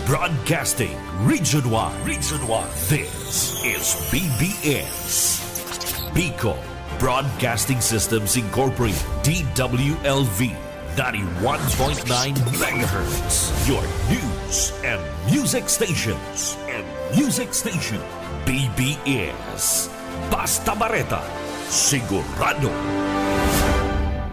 Broadcasting Region 1. Region 1. This is BBS. Bicol Broadcasting Systems Incorporated. DWLV. 91.9 megahertz. Your news and music stations. BBS. Basta Bareta. Sigurado.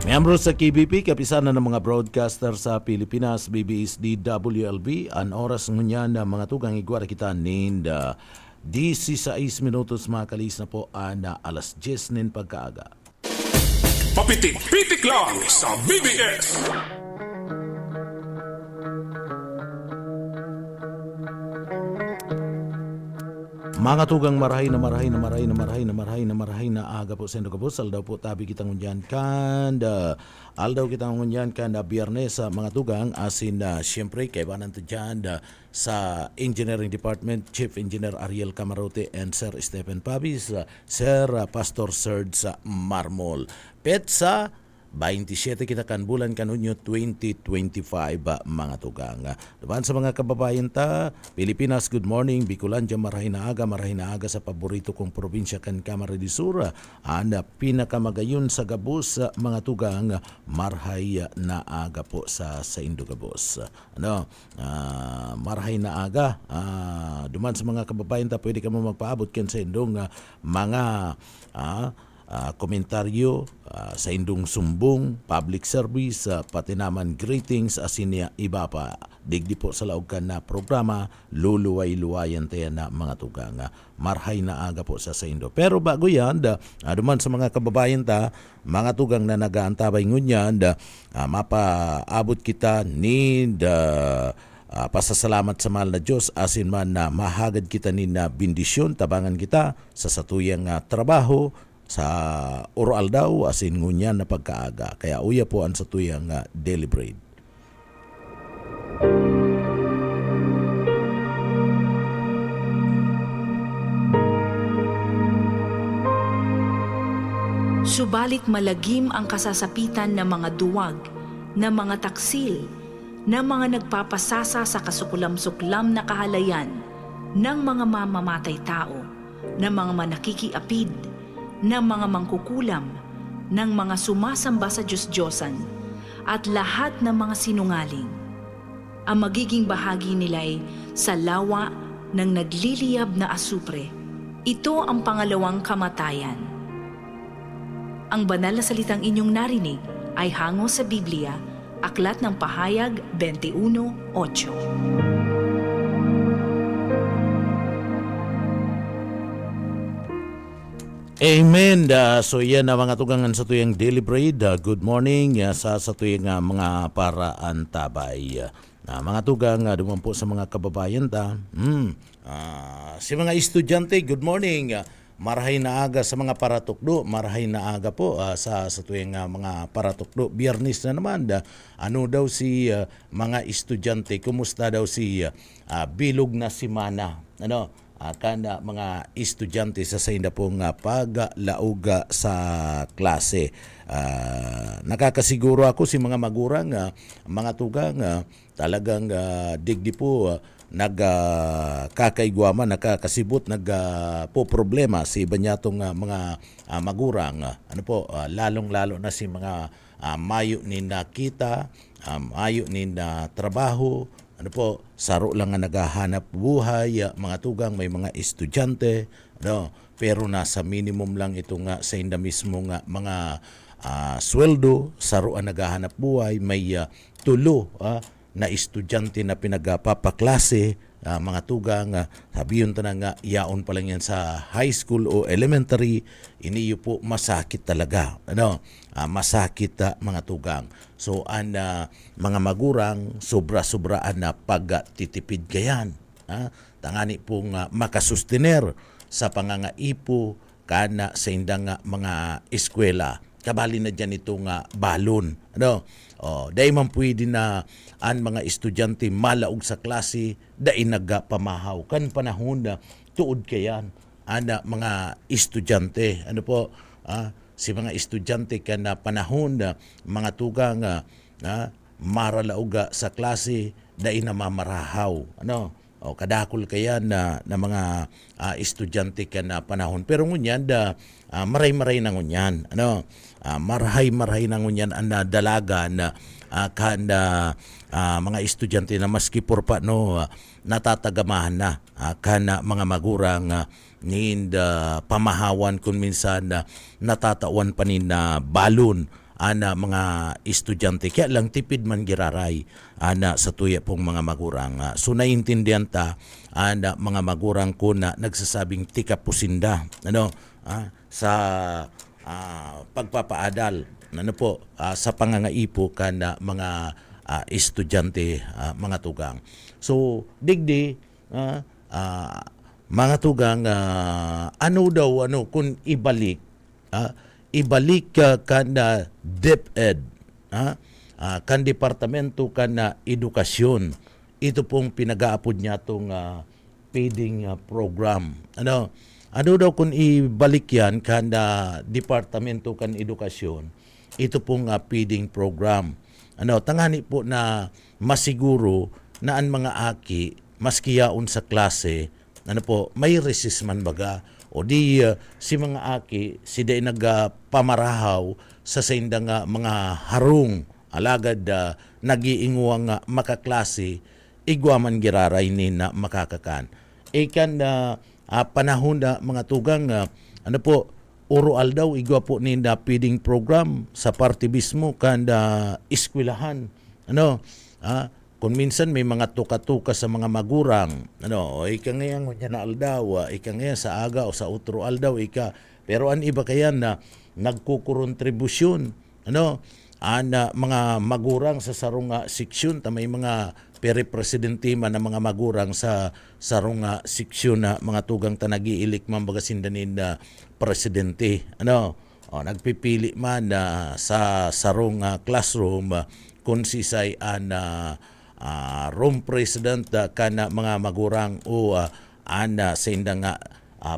Miyembro sa KBP, kapisanan ng mga broadcaster sa Pilipinas, BBS DWLB, ang oras ngunyan na mga tugang igwara kita ninda 16 minutos makalis na po na alas 10 nin pagkaaga. Papitik-pitik lang sa BBS. Mga tugang marahay na aga po sa Indogabos. Aldaw po tabi kitang unyan kanda. Aldaw kitang unyan kanda biyernes sa mga tugang asin siyempre kay banan to dyan sa Engineering Department, Chief Engineer Ariel Camarote and Sir Stephen Pabis, Sir Pastor Serge Marmol. Petsa 27 kita kan bulan kanunyo 2025 mga tugang. Duman sa mga kababayan ta, Pilipinas, good morning. Bicolandia, marahay na aga sa paborito kong probinsya kan Camarines Sur. Anda pinakamagayon sa Gabos mga tugang, marahay na aga po sa Indogabos. Marahay na aga. Duman sa mga kababayan ta, pwede ka mo magpaabot kan sa indong mga komentaryo sa indong sumbong, public service, pati naman greetings asin iba pa. Digdi po sa laog kan na programa, luluway-luwayan tayo na mga tugang. Marhay na aga po sa Indo. Pero bago yan, duman sa mga kababayan ta, mga tugang na nagaantabay ngunyan, mapaabot kita ni pasasalamat sa mahal na Diyos asin man na mahagad kita ni na bendisyon, tabangan kita sa satuyang trabaho, sa oral daw asin ngunyan na pagkaaga. Kaya uya po ang sa tuyang daily bread. Subalit malagim ang kasasapitan ng mga duwag, ng mga taksil, ng mga nagpapasasa sa kasukulam-suklam na kahalayan, ng mga mamamatay tao, ng mga manakikiapid, ng mga mangkukulam, ng mga sumasamba sa Diyos-Diyosan, at lahat ng mga sinungaling. Ang magiging bahagi nila ay sa lawa ng nagliliyab na asupre. Ito ang pangalawang kamatayan. Ang banal na salitang inyong narinig ay hango sa Biblia, Aklat ng Pahayag 21:8. Amen. So yan na mga tugangan sa tuyang daily bread. Good morning sa tuyang mga paraan tabay. Mga tugang duman po sa mga kababayan ta. Si mga estudyante, good morning. Marahay na aga sa mga paratukdo. Marahay na aga po sa tuyang mga paratukdo. Biyernes na naman. Ano daw si mga estudyante? Kumusta daw si bilog na simana? Kanda mga estudyante sa sainda pong paglauga sa klase. Nakakasiguro ako si mga magurang, mga tugang, talagang digdi po nagkakaigwaman, nakakasibot, po problema si banyatong mga magurang. Lalong-lalo na si mga mayo ni nakita, mayo ni na trabaho, saro lang nga naghahanap buhay, mga tugang, may mga estudyante, pero nasa minimum lang ito nga sa inda mismo nga mga sweldo, saro ang naghahanap buhay, may tulo na estudyante na pinagpapaklase, mga tugang, sabihin ta na nga, yaon pa lang yan sa high school o elementary, iniyo po masakit talaga. Masakit mga tugang. So, mga magurang, sobra-sobraan na pagtitipid gayan. Tangani pong makasustener sa pangangaipo kana sa indang mga eskwela. Kabali na dyan itong balon. Dahil man pwede na ang mga estudyante malaog sa klase, dahil nagpamahaw. Kan panahon na tuod kayan mga estudyante. Si mga estudyante kan panahon na mga tugang maralauga sa klase, dai na mamarahaw, ano, o kadakol kaya na mga estudyante ka na panahon. Pero ngunyan maray-maray na ngunyan, ano, marhay-marhay na ngunyan ang dalaga na mga estudyante na maski por pa no natatagamahan na kana mga magurang pamahawan kung minsan natatawan pa ni na balon ana mga estudyante kaya lang tipid man giraray ana sa tuya pong mga magurang. So naiintindihan ta ana mga magurang ko na nagsasabing tika pusinda ano sa pagpapaadal ano po sa pangangaipo kana mga estudyante mga tugang. So digdi mga tugang ano daw kung ibalik kan DepEd kan departamento kan edukasyon ito pong pinag-aapod niya tong feeding program ano daw kung ibalik yan kan departamento kan edukasyon ito pong feeding program tangani po na masiguro na ang mga aki maski yaon sa klase may resist man baga o di si mga aki si day nagpamarahaw sa saindang mga harong alagad nagiinguang makaklase igwaman giraray ni na makakakan ikan panahon na mga tugang oral daw igwa po ni na feeding program sa partibismo kan eskwelahan kung minsan may mga tuka-tuka sa mga magurang, ika ngayon na aldaw, ika ngayon sa aga o sa utro aldaw, pero an iba kaya na nagkukontribusyon, mga magurang sa sarong seksyon, may mga pere-presidentima na mga magurang sa sarong seksyon na mga tugang tanagi-ilik man bagasindanin na presidente, nagpipili man sa sarong classroom kung sisay room president kana mga magurang o sa indang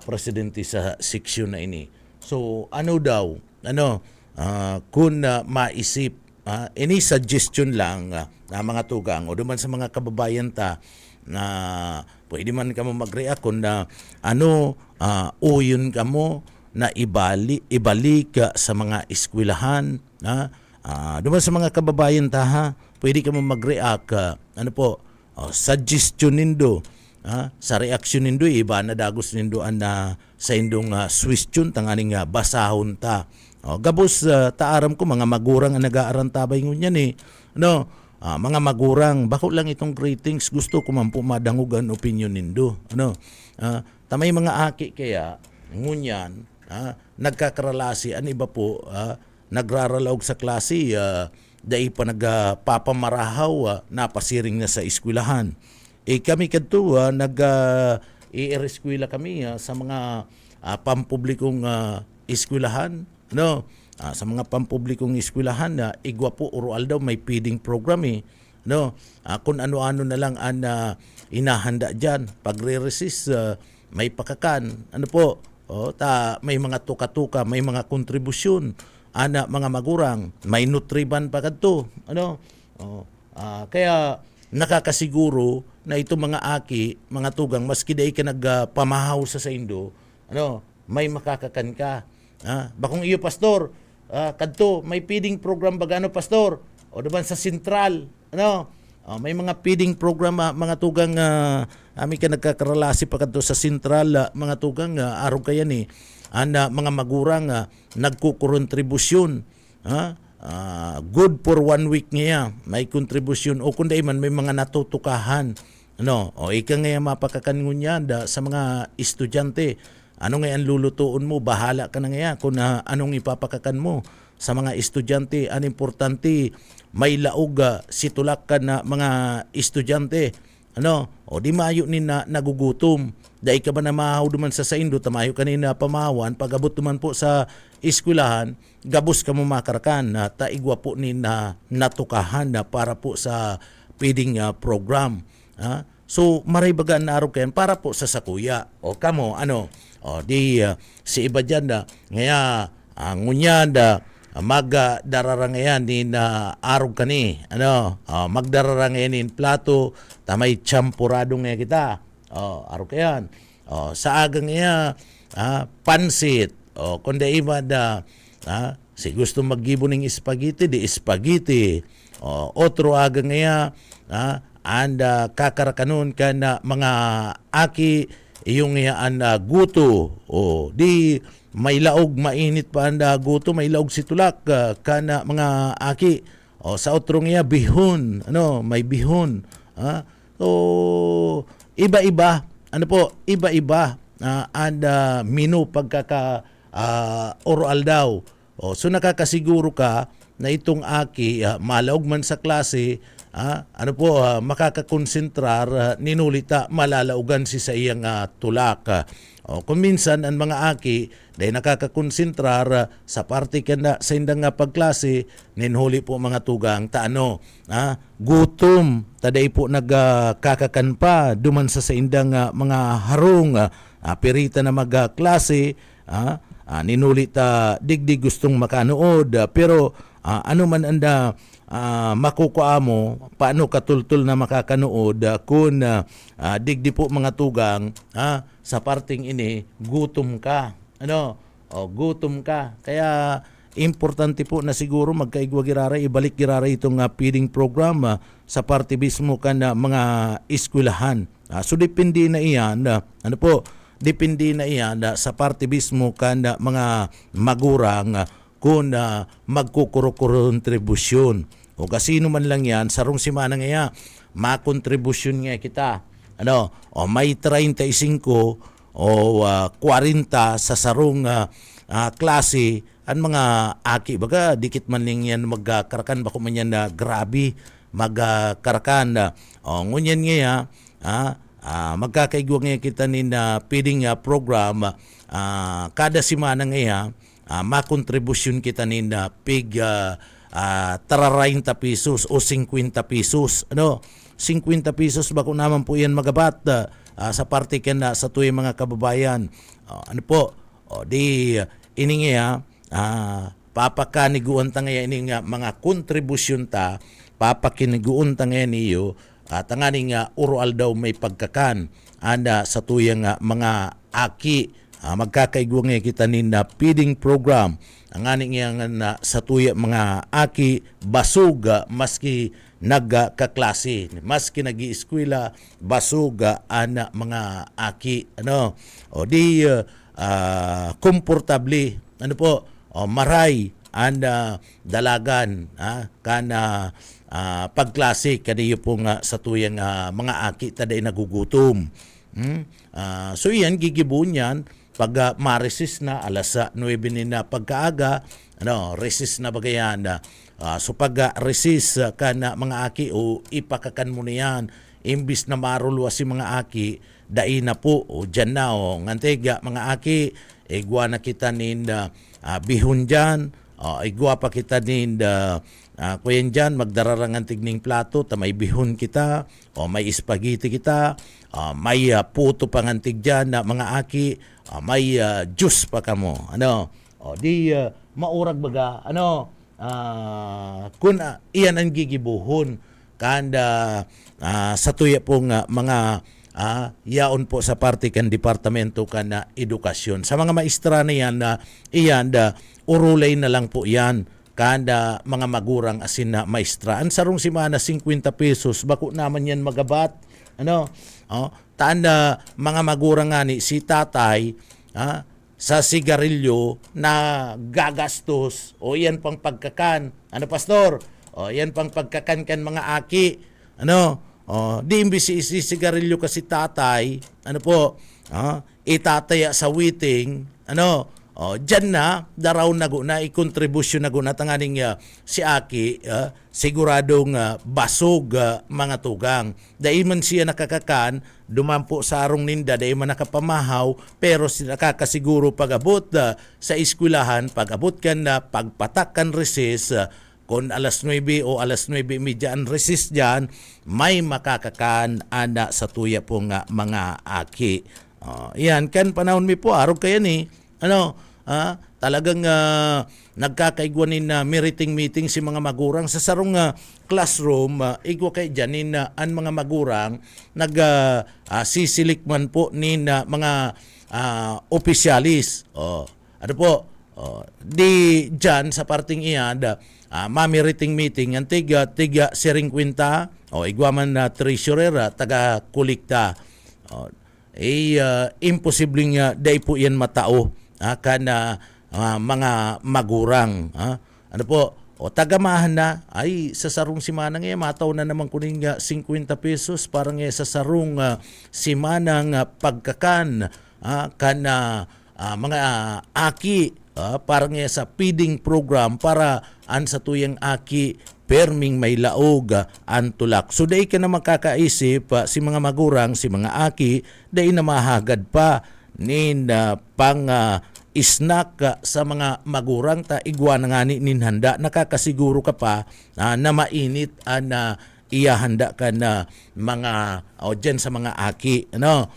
presidente sa seksyon na ini. So daw kung maisip any suggestion lang na mga tugang o duman sa mga kababayan ta na pwede man kamo mag-react kung uyon kamo na ibalik sa mga eskwelahan duman sa mga kababayan ta pwede ka mo mag-react suggestion nindo sa reaksyon nindo iba na dagos nindo sa indong question tanganing basahon ta gabos taaram ko mga magurang ang nag-aarantabay ngunyan mga magurang bako lang itong greetings gusto ko man po madangugan opinion nindo tamay mga aki kaya ngunyan nagkakaralasi an iba po nagraralaog sa klase dai pa nagpapamarahaw napasiring na sa eskwelahan. Kami kadto i-eskwela kami sa mga pampublikong eskwelahan sa mga pampublikong eskwelahan igwa po oral daw may feeding program kung ano-ano na lang ang inahanda diyan pagre-resist may pakakan may mga tuka-tuka may mga kontribusyon mga magurang may nutriban pa kadto kaya nakakasiguro na ito mga aki mga tugang maski day ka nagpamahaw sa indo may makakakan ka bakong iyo pastor kadto may feeding program ba pastor o diban sa sentral may mga feeding program mga tugang ami ka nagkakarelasi pa kadto sa sentral mga tugang araw kaya ni mga magurang nagkukontribusyon good for 1 week niya may kontribusyon o kundi man may mga natutukahan ika nga mapakakan niya sa mga estudyante ngayon lulutuon mo bahala ka na nga kung anong ipapakakan mo sa mga estudyante ang importante may laog situlak ka na mga estudyante di maayo ni nagugutom dahil ka ba na mahaw duman sa saindo tamayo kanina pamahawan pagabot duman po sa eskwelahan gabos ka mo makarkan taigwa po ni natukahan para po sa feeding program so maray baga na araw kayan para po sa sakuya o kamo si iba dyan ngaya ngunyan magdararangayan ni na arog kani magdararangayan in plato tamay champuradong nga kita arog kayan sa agang iya pansit kundi iba da si gusto maggibo ng spaghetti di spaghetti otro agang iya anda kakarakanon ka na mga aki iyong iyaan guto di may laog mainit pa anda guto may laog situlak kana mga aki sa otrong iya bihon may bihon so iba-iba iba-iba anda menu pagkaka oral daw so nakakasiguro ka na itong aki malaog man sa klase makakakonsentrar ninulita malalaugan si sa iyang tulak kung minsan ang mga aki dahil nakakakonsentrar sa parte kanda sa indang pagklase ninhuli po mga tugang gutom taday po nagkakakan pa duman sa indang mga harong pirita na magklase ninulita digdig gustong makanood pero ano man anda makukuha mo paano katultul na makakanood kung digdi po mga tugang sa parting ini gutom ka gutom ka kaya importante po na siguro magkaigwa girara ibalik girara itong feeding program sa parte mismo kan mga eskwelahan so depende na iyan depende na iyan sa parte mismo kan mga magurang kung magkukurokontribusyon o kasino man lang yan sarong simana nga makontribusyon nga kita may 35 o 40 sa sarong klase ang mga aki baga dikit man lang yan magkarakan bako man yan grabe magkarakan ngunyan nga magkakaigwa nga kita ni feeding program kada simana nga makontribusyon kita ni pig 30 pesos o 50 pesos 50 pesos bako naman po yan magabat sa parte kanda sa tuwi mga kababayan di ini nga papakaniguan ta nga ini nga mga kontribusyon ta papakiniguan ta nga niyo tangani nga oral daw may pagkakan anda sa tuyang mga aki magkakaigwa nga kita ni na feeding program ang aning nga sa tuya mga aki basug maski nagkaklase maski nag-ieskwela basug ana mga aki di komportable maray anda dalagan kana pagklase kadiyo po nga sa tuyang mga aki taday nagugutom so yan gigibon yan pag ma-resist na alas 9 na pagkaaga resist na bagayan so pag resist ka na mga aki o ipakakan mo na yan imbis na marulwa si mga aki dai na po o dyan na ngantega mga aki igwa na kita nin bihon dyan igwa pa kita nin kuyan dyan magdararangan tigning plato ta may bihon kita o may spaghetti kita may puto pangantig dyan na mga aki may juice pa kamo di maurag baga kun iyan ang gigibuhon kanda sa tuya pong mga yaon po sa parte kan departamento kan edukasyon sa mga maestra na yan iyan urulay na lang po yan kanda mga magurang asin na maestra ang sarong simana 50 pesos bako naman yan magabat tanda mga magurang nga ni si tatay sa sigarilyo na gagastos o yan pang pagkakan pastor yan pang pagkakan kan mga aki di imbis sigarilyo kasi tatay itataya sa witing dyan na daraw na i-contribution na tanganing si aki siguradong basog mga tugang dahil man siya nakakakan dumampo sa arong ninda dahil man nakapamahaw pero nakakasiguro pag-abot sa eskwelahan pag-abot kan na pagpatak kan recess kung alas 9 o alas 9:30 ang recess dyan may makakakan ana sa tuya pong mga aki yan kan panahon mi po arog kaya ni talagang nagkakaigwanin na meeting si mga magurang sa sarong classroom, igwa kay janin ang mga magurang sisilikman po ni mga opisyalis. Ano po, di dyan sa parting iyan, mamiriting meeting, ang tiga siring kwinta, igwaman na treasurer, taga kulikta. Imposibleng day po yan matao kana mga magurang. Ano po, tagamahan na, ay sa sarong simana ngayon, mataw na naman kuning 50 pesos, parang sa sarong simanang pagkakan, kana mga aki, parang sa feeding program para an sa tuyang aki perming may laog ang tulak. So day ka na makakaisip si mga magurang, si mga aki, day na mahagad pa nin pang snack sa mga magurang ta igwa na nga nin handa. Nakakasiguro ka pa na mainit na iyahanda ka na mga dyan sa mga aki. Ano?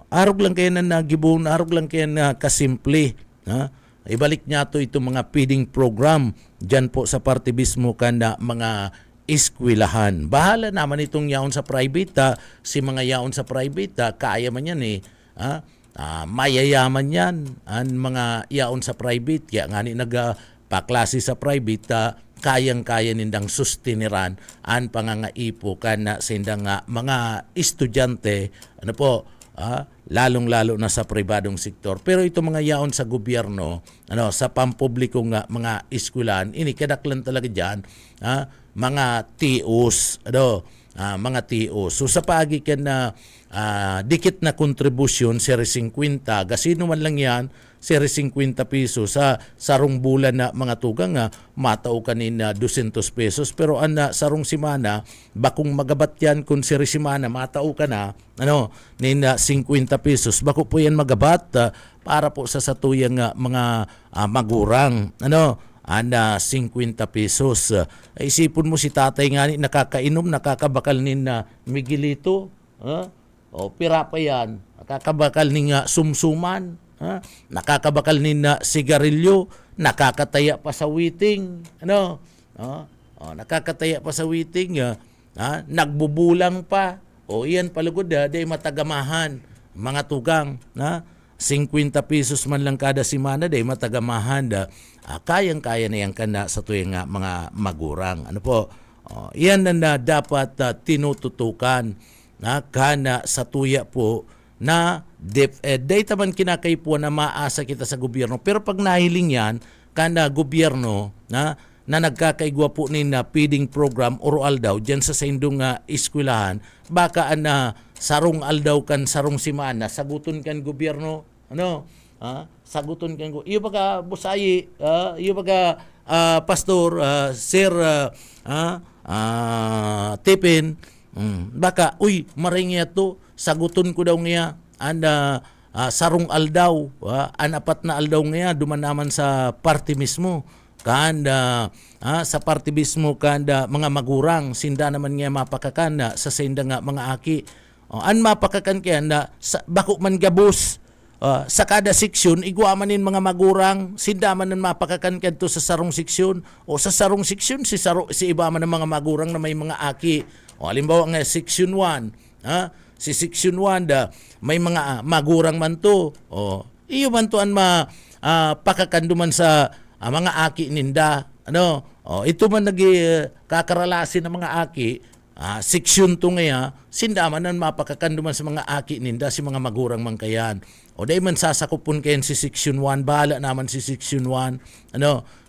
Arog lang kayo na nagibon, arog lang kayo na kasimple. Ibalik niya itong mga feeding program dyan po sa partibismo kanda mga iskwilahan. Bahala naman itong yaon sa private. Si mga yaon sa private, kaya man yan mayayaman yan ang mga yaon sa private. Kaya nga nagpaklase sa private, kayang-kaya nindang sustiniran ang pangangaipo kana sindang mga estudyante, ano po, lalong-lalo na sa pribadong sektor. Pero ito mga yaon sa gobyerno, sa pampublikong mga eskwelahan, kadaklan talaga diyan, mga TOs, mga TOs. So sa pagikan na dikit na kontribusyon, 50, gasino man lang yan, 50 pesos sa sarong bulan na mga tugang matao kanina 200 pesos, pero sarong simana bakong magabat yan kung simana matao ka na nina 50 pesos bako po yan magabat para po sa satuyang mga magurang 50 pesos. Isipon mo si tatay nga nakakainom, nakakabakal nin Miguelito, pira pa yan, nakakabakal nin sumsuman, nakakabakal nin sigarilyo, nakakataya pa sa witing, nakakataya pa sa witing, nagbubulang pa, iyan palugod day matagamahan, mga tugang, 50 pesos man lang kada simana day matagamahan, kayang-kaya na yan kana sa tuwing mga magurang. Ano po, yan na dapat tinututukan kana sa tuya po na data man kinakaipuan na maasa kita sa gobyerno. Pero pag nahiling yan, kana gobyerno na nagkakaigwa po ni na feeding program oral daw dyan sa indong eskwelahan, baka sarong aldaw kan sarong simana, saguton kan gobyerno, saguton kan go. Iyo baga busayi, iyo baga pastor, sir, tipin, baka maringya to, saguton ko daw niya sarong aldaw, apat na aldaw niya duman naman sa party mismo. Kanda sa party mismo kanda mga magurang sinda naman nga mapakakan sa sinda nga mga aki. An mapakakan kaya bako man gabos sa kada seksyon igwamanin mga magurang sinda man ang mapakakan kadto sa sarong seksyon o sa sarong seksyon si iba man ng mga magurang na may mga aki. Halimbawa nga section 1, si section 1 may mga magurang man to. Iyo man to an pakakanduman sa mga aki ninda. Ito man kakaralasin ng mga aki, seksyon to ngaya, sindaman ang mapakakanduman sa mga aki ninda, si mga magurang man kayan. Dahil man sasakupon kayan si section 1, bahala naman si section 1.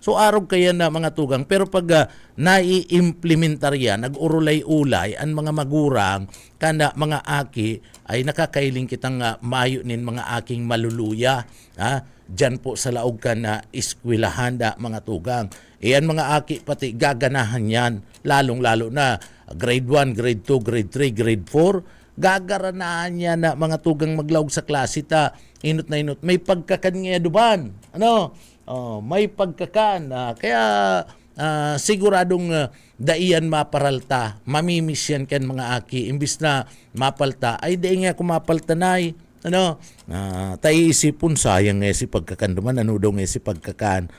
So arog kayan na mga tugang, pero pag nai-implementar yan, nag-urulay-ulay ang mga magurang, kana mga aki, ay nakakailing kitang mayo nin mga aking maluluya. Diyan po sa laog ka na iskwilahan mga tugang. Iyan mga aki pati gaganahan yan. Lalong-lalo na grade 1, grade 2, grade 3, grade 4. Gagaranahan yan na mga tugang maglaog sa klase ta. Inot na inot. May pagkakan nga duban. May pagkakan. Kaya siguradong daiyan maparalta. Mamimiss yan kan mga aki. Imbis na mapalta, ay daing nga kumapaltanay. Taiisipon sayang si pagkakan duman ano daw si pagkakan.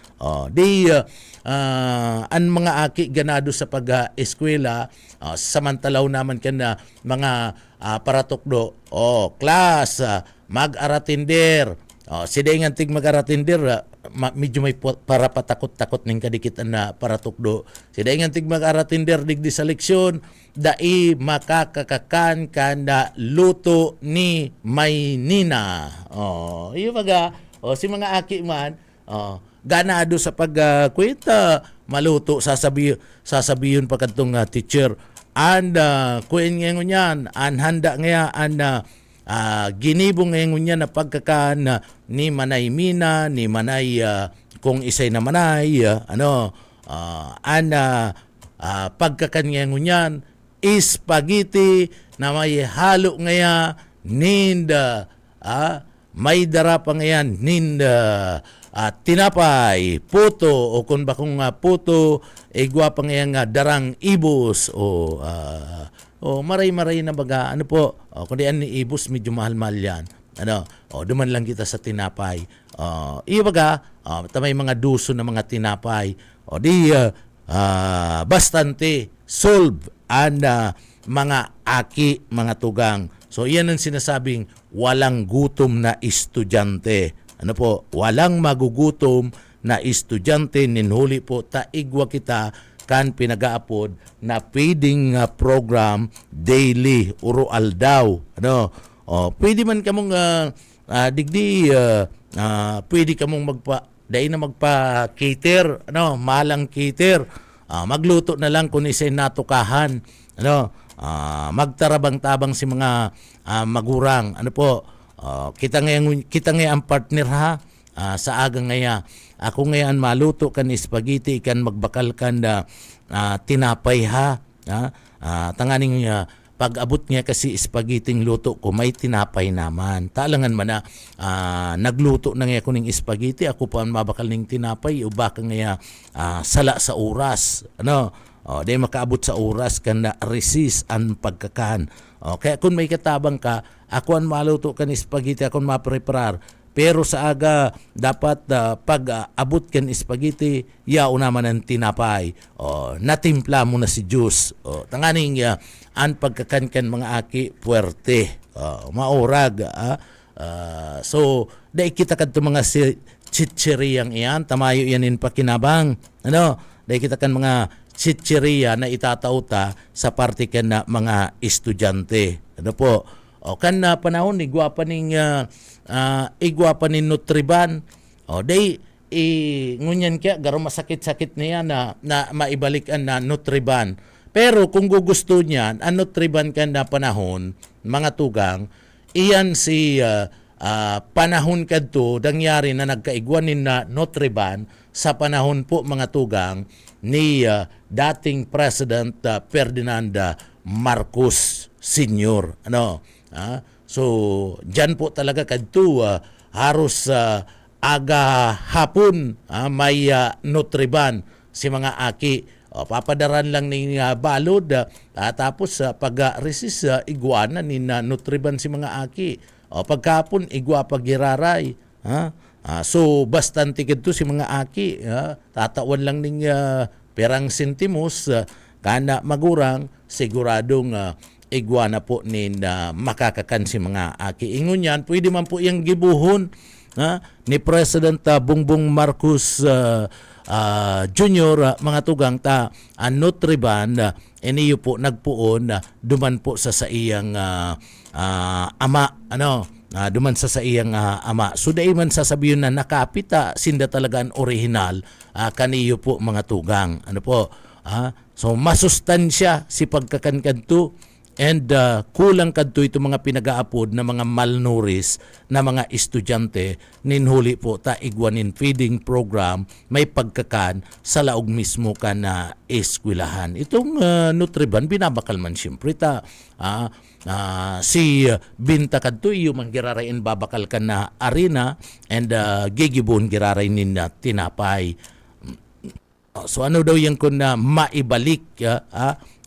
Ang mga aki ganado sa pag-eskwela samantalaw naman kan na mga paratokdo class mag-aratinder. Sida nga tig mag-aratinder medyo may para patakot-takot ning kadikitan na paratukdo. Sida nga tig mag-aratinder digdi sa leksyon dai makakakakan kanda luto ni Maynina. Iyo baga si mga aki man ganado sa pagkwenta maluto sasabiyon pa kadtong teacher and kuen ngengon yan an handa nga an ginibong ngengon yan na pagkakan ni Manay Mina ni Manay kung isay na Manay pagkakan ngengon yan spaghetti na may halo ngaya ninda may dara pa ngayan ninda tinapay puto o kung bakong puto igwa pa ngayan darang ibos o maray-maray na baga kundi an ni ibos medyo mahal-mahal yan duman lang kita sa tinapay iyo baga tamay mga duso na mga tinapay bastante solve and mga aki, mga tugang. So, yan ang sinasabing walang gutom na estudyante. Walang magugutom na estudyante. Ninhuli po, taigwa kita kan pinagaapod na feeding program daily, urual daw. Pwede man kamong digdi, pwede kamong magpa-cater, malang cater. Magluto na lang kung isa'y natukahan. Magtarabang-tabang si mga magurang. Kita nga ang partner ha. Sa aga ngaya. Ako ngayon maluto kan spaghetti kan magbakal kan tinapay ha. Tanganing pag-abot niya kasi spaghetti luto ko may tinapay naman. Talangan man na nagluto na nga ko ng spaghetti ako pa mabakal ng tinapay o baka nga sala sa oras. Dahil makaabot sa oras kan na resist ang pagkakan. Kaya kung may katabang ka, ako ang maluto kan spaghetti, ako ang mapreparar. Pero sa aga, dapat pag-abot kan spaghetti, yao naman ang tinapay. Natimpla mo na si juice. Tanganing ang pagkakankan mga aki, puwerte. Maurag. So, dahil kita kadto mga chichiriyang iyan, tamayo yan in pakinabang. Dahil kita kan mga chichiriya na itatauta sa parte kan na mga estudyante. Kan na panahon, igwa pa ning Nutriban. Day ngunyan kaya garo masakit-sakit niya na maibalikan na Nutriban. Pero kung gusto niyan, ang Nutriban kan na panahon, mga tugang, iyan si panahon kadto dangyari na nagkaigwanin na Nutriban sa panahon po mga tugang ni dating President Ferdinand Marcos Sr. So, dyan po talaga kadto haros aga hapon may Nutriban si mga aki. Papadaran lang ni balod tapos pag-resist iguana ni Nutriban si mga aki. Pagkapon igwa pagiraray. So, bastante kadto si mga aki. Tatawan lang ning perang sentimos kana magurang siguradong iguana po ni makakakan si mga aki. Ingon yan, pwede man po yung gibuhon ni President Bongbong Marcos Jr. Mga tugang Nutriban iniyo po nagpuon duman po sa iyang ama duman sa iyang ama. So dahil man sasabihin na nakapita sinda talaga ang original kaniyo po mga tugang. So masustansya si pagkakankanto and kulang kadto ito mga pinagaapod na mga malnourished na mga estudyante ninhuli po igwanin feeding program may pagkakan sa laog mismo ka na eskwelahan. Itong Nutriban binabakal man siyempre si Binta kadto iyo man girarain babakal ka na arena and gigibon girarain na tinapay. So ano daw yung kung maibalik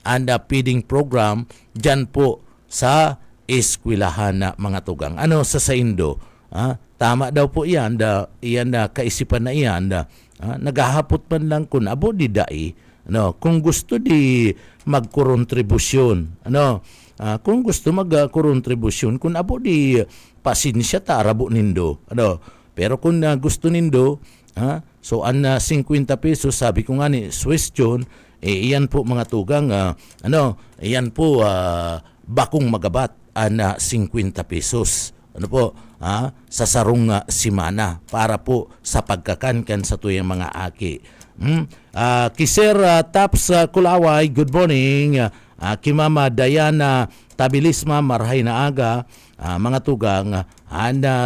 ang feeding program dyan po sa eskwelahan na mga tugang. Ano sa Saindo? Tama daw po iyan na kaisipan na iyan naghahapot man lang kun abo di dai kung gusto di magkontribusyon kung gusto magkontribusyon kun abo di pasinsya ta arabo nindo pero kung gusto nindo so ang 50 pesos sabi ko nga ni Swiss John iyan po mga tugang iyan po bakong magabat ang 50 pesos sa sarong simana para po sa pagkakankan sa tuyang mga aki. Kiser Taps Kulaway, good morning. Kimama Diana Tabilisma Marhay na aga, mga tugang.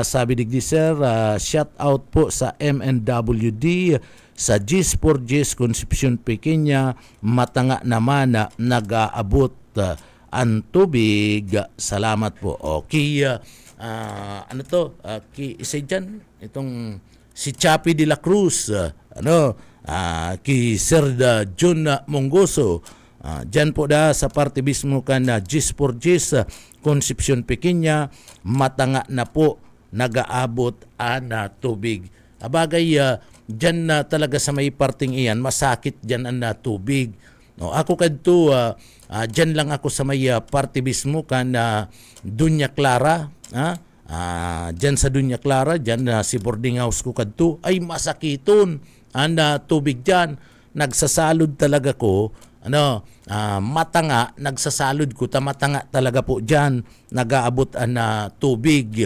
Sabi digdi sir, shout out po sa MNWD, sa Gis for Gis Concepcion Pequeña, matanga naman na nag-aabot ang tubig. Salamat po. Okay. Isa dyan, itong si Chapi de la Cruz, kay Sir John Mongoso, dyan po sa parte mismo kan Gis for Gis, Concepcion Pequeña, matanga na po, nag-aabot na tubig. Abagay, dyan talaga sa may parting iyan, masakit dyan ang tubig. Ako kadto, dyan lang ako sa may parte mismo kan Dunya Clara, dyan sa Dunya Clara, dyan si boarding house ko kadto, ay masakiton ang tubig dyan. Nagsasalod talaga ko, matanga, nagsasalod ko, matanga talaga po dyan, nag-aabot ang tubig,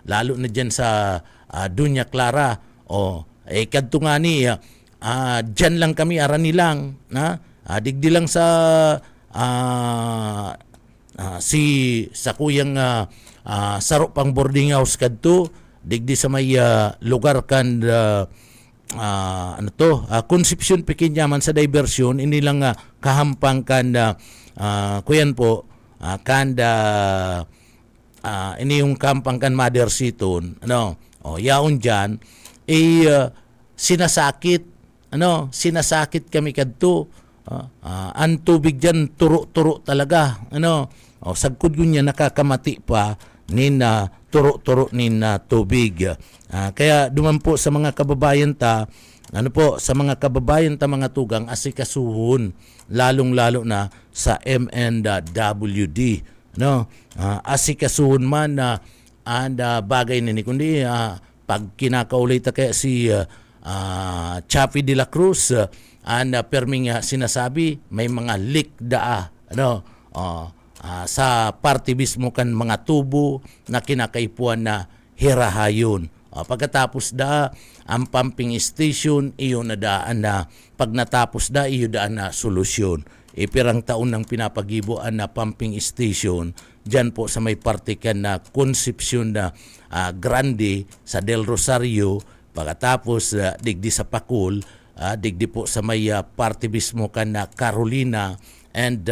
lalo na dyan sa Dunya Clara. Kadto nga ni, dyan lang kami, arani lang, digdi lang sa sa kuyang saro pang boarding house kadto, digdi sa may lugar kan Concepcion Pequeña man sa diversion, inilang kahampang kan kuyan po ini yung kampang kan Mother Siton, yaon dyan sinasakit kami kadto. Ang tubig dyan, turo-turo talaga. Sagkod yun niya nakakamati pa nin turo-turo nin tubig. Kaya duman po sa mga kababayan sa mga kababayan mga tugang, asikasuhon, lalong-lalo na sa MNWD. Asikasuhon man ang bagay nini, kundi pag kinakaulay ta kaya si Chapi de la Cruz, perming sinasabi may mga leak sa parte mismo kan mga tubo na kinakaipuan na hirahayon. Pagkatapos ang pumping station, iyo na daan na pag natapos iyo daan na solusyon. Pirang taon nang pinapagibo na pumping station dyan po sa may parte kan na Concepcion na Grande sa Del Rosario. Pagkatapos digdi sa Pakul, digdi po sa may parte mismo kan na Carolina, and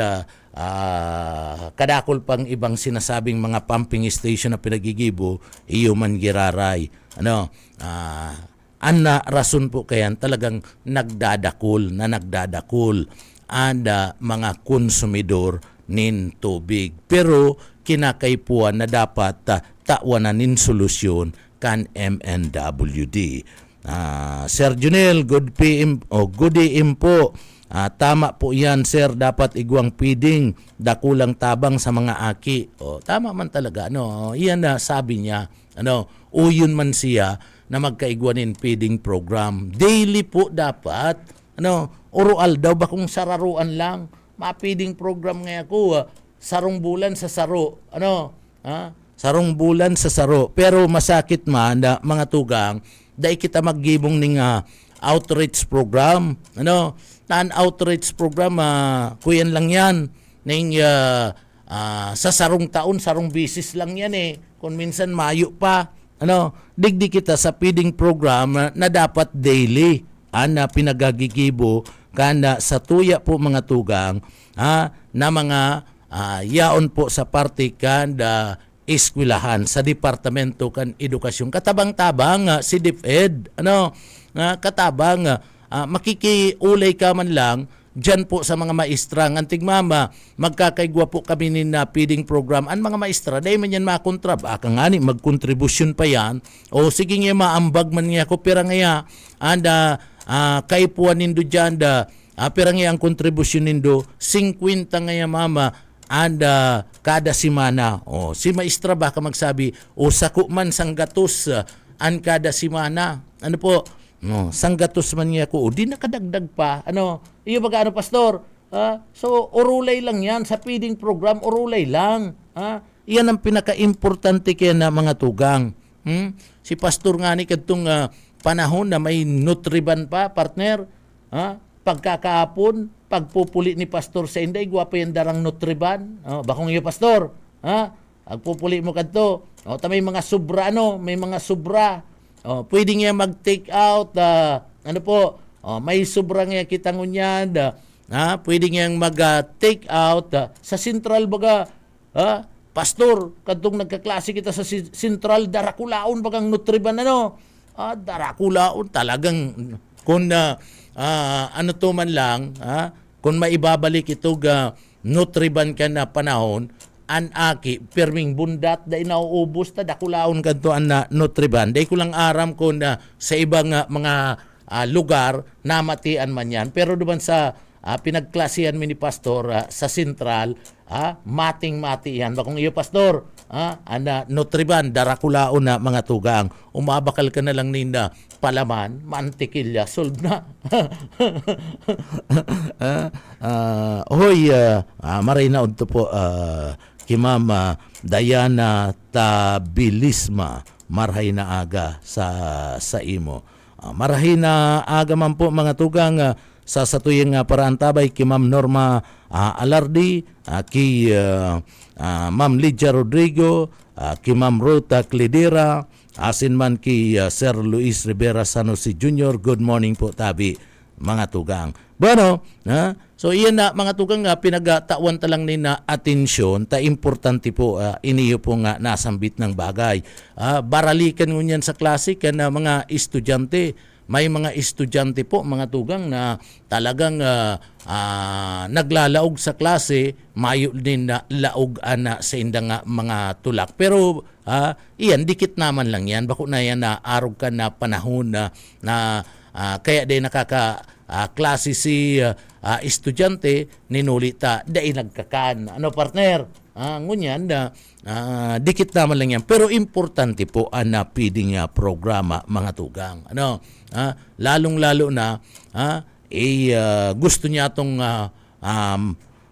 kadakol pang ibang sinasabing mga pumping station na pinagigibo, iyo man giraray. Rason po kayan talagang nagdadakol ang mga konsumidor nin tubig. Pero kinakaipuan na dapat tawanan nin solusyon kan MNWD. Sir Junel, good PM good AM po. Tama po yan, sir, dapat igwang feeding, dakulang tabang sa mga aki. Tama man talaga, iyan na sabi niya, uyon man siya na magkaigwanin feeding program. Daily po dapat, oral daw ba kung sararuan lang, ma-feeding program nga ako, sarong bulan sa saro, sarong bulan sa saro. Pero masakit man, mga tugang, dahil kita maggibong ning outreach program. Outreach program, kuyan lang yan. Ning, sa sarong taon, sarong bisis lang yan Kung minsan mayo pa. Digdi kita sa feeding program na dapat daily. Na pinagagigibo kana sa tuya po mga tugang na mga yaon po sa parte kan eskwelahan sa Departamento kan Edukasyon. Katabang-tabang si DepEd, katabang makikiulay ka man lang dyan po sa mga maestra. Ngantig mama, magkakaigwa po kami ni na feeding program. Ang mga maestra, dahil man yan makontra. Baka nga ni, magkontribusyon pa yan. O sige nga maambag man nga ko. Pero nga, anda, kaipuan nindo dyan, pero nga ang kontribusyon nindo, 50 nga mama, anda kada simana. O, si maestra baka magsabi, o sako man sang gatos, an kada simana. Ano po? No, sanggatos man niya ko, di nakadagdag pa. Ano, iyo baga ano pastor? So orulay lang 'yan sa feeding program, orulay lang. Iyan ang pinaka-importante kaya na mga tugang. Si pastor nga ni kadtong panahon na may Nutriban pa, partner. Pagkakahapon, pagpupuli ni pastor sa inday, gwapo yan darang Nutriban. Bakong iyo pastor. Agpupuli mo kadto. May mga sobra may mga sobra. Pwede nga mag-take out, may sobra nga kita ngunyan, pwede nga mag-take out sa Central baga, pastor, kadtong nagkaklase kita sa Central, darakulaon bagang Nutriban darakulaon talagang kung to man lang, kung maibabalik ito Nutriban ka na panahon, anaki perming bundat da inauubos ta dakulaon kadto na Nutriban day ko lang aram ko na sa ibang mga lugar namatian man yan pero duman sa pinagklasihan mi ni pastor sa Central mating-mati yan bakong iyo pastor ana Nutriban darakulaon na mga tugang umabakal ka na lang ninda palaman mantikilya solve na maray na udto po ki Ma'am Diana Tabilisma marhay na aga sa imo. Marhay na aga man po mga tugang sa satuyang paraan tabay ki Ma'am Norma Alardi, ki Ma'am Lydia Rodrigo, ki Ma'am Ruta Clidera, asin man ki Sir Luis Rivera Sanosi Jr. Good morning po tabi mga tugang. Bueno, so iyan na mga tugang pinagatawan talang ni na atensyon ta importante po iniyo po nga nasambit ng bagay. Baralikan ngunyan sa klase kan mga estudyante. May mga estudyante po mga tugang na talagang naglalaog sa klase, mayo din na laog ana sa indang mga tulak. Pero iyan dikit naman lang yan. Bako na yan na arog ka na panahon na kaya din klase si estudyante ninulita dai nagkakan. Ano partner? Ngunyan dikit naman lang yan. Pero importante po na feeding programa mga tugang. Ano? Lalong-lalo na gusto niya itong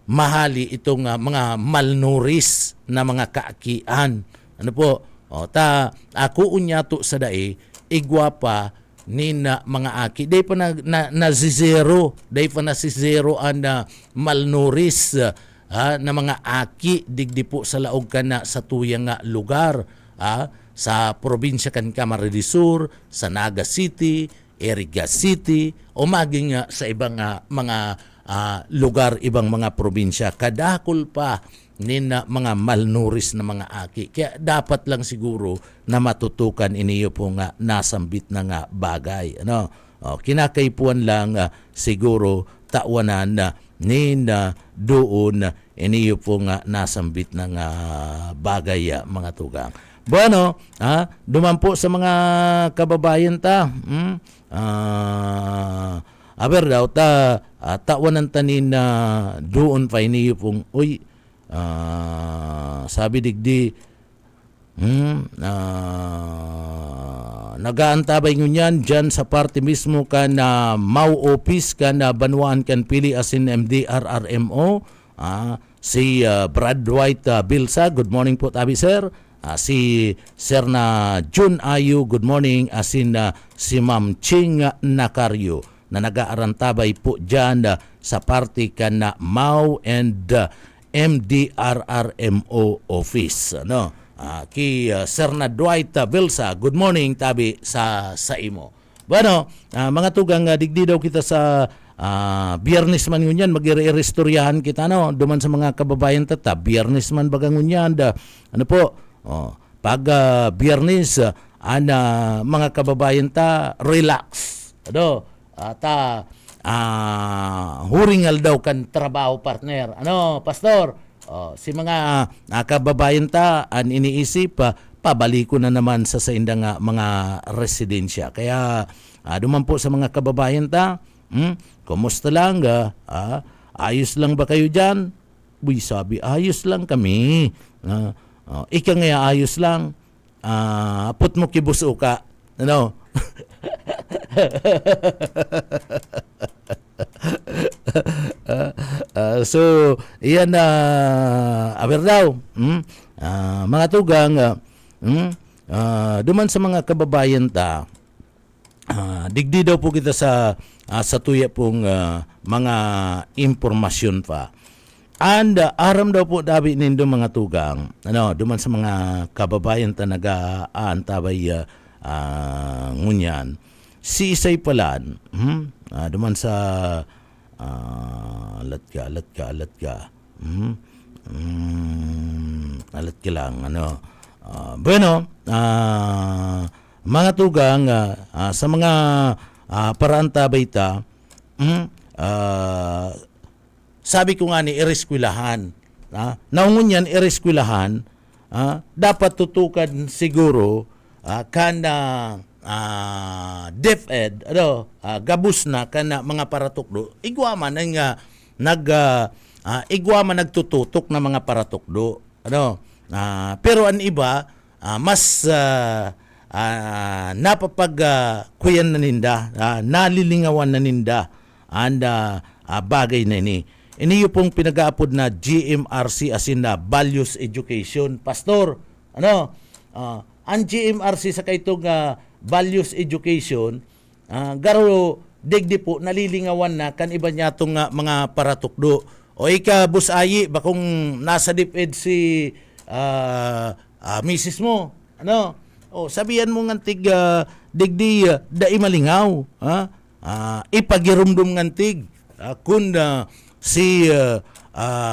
mahali itong mga malnourished na mga kaakian. Ano po? Ako unya to sa dae igwapa ni na mga aki. Day pa na si zero. Day pa na si zero ang malnourished na mga aki digdi po sa laog ka na sa tuyang lugar. Sa probinsya kan Camarines Sur, sa Naga City, Iriga City, o maging sa ibang mga lugar, ibang mga probinsya. Kadakol pa ni na mga malnourished na mga aki. Kaya dapat lang siguro na matutukan iniyo po nga nasambit na nga bagay. Ano? Kinakaipuan lang siguro tawanan ni na doon iniyo po nga nasambit na nga bagay mga tugang. Bueno, duman po sa mga kababayan ta. Aber daw tawanan tanin na doon pa iniyo pong sabi digdi nagaantabay ngunyan dyan sa party mismo ka na Mau Office ka na Banuan kan pili asin MDRRMO si Brad White Bilsa. Good morning po tabi sir. Si Sir na Jun Ayu, good morning. Asin si Ma'am Ching Nakaryo na nag-aarantabay po dyan sa party ka na Mau and MDRRMO office. Ano? Ki Sir na Dwight Bilsa, good morning tabi sa imo. Bueno, mga tugang digdi daw kita sa Biyernes man ngunyan magire-restoryahan kita duman sa mga kababayan tata. Biyernes man baga ngunyan ano po? Pag Biyernes mga kababayan ta relax. huringal daw kan trabaho partner. Ano, pastor? Si mga kababayan ta an iniisip pabalik ko na naman sa indang mga residensya. Kaya duman po sa mga kababayan ta, kumusta lang? Ayos lang ba kayo dyan? Uy, sabi, ayos lang kami. Ika nga ayos lang. Put mo kibuso ka. Ano? So, iyan na aber daw. Mga tugang, duman sa mga kababayan ta, digdi daw po kita sa tuya pong mga impormasyon pa. And aram daw po dabi nindo mga tugang, duman sa mga kababayan ta nag-aantabay ngunyan. Si Isay Palan, duman sa alat ka. Alat ka lang, bueno, mga tugang, sa mga paraan tabay ta, sabi ko nga ni ireskwelahan. Naungon yan, ireskwelahan, dapat tutukan siguro kana DepEd, gabus na kana mga paratukdo, igwa man nagtututok na mga paratukdo. Pero ang iba, mas napapag-kuyan na ninda, nalilingawan na ninda, and bagay na ini. Iniyo pong pinag-aapod na GMRC as in Values Education. Pastor, ang GMRC sa kaitong Values Education, garo digdi po nalilingawan na kan iba niya itong mga paratukdo. O ika, Bus Ayi, bakong nasa DepEd si misis mo, o sabihan mo ngantig digdi dai malingaw, ipagirumdum ngantig kun si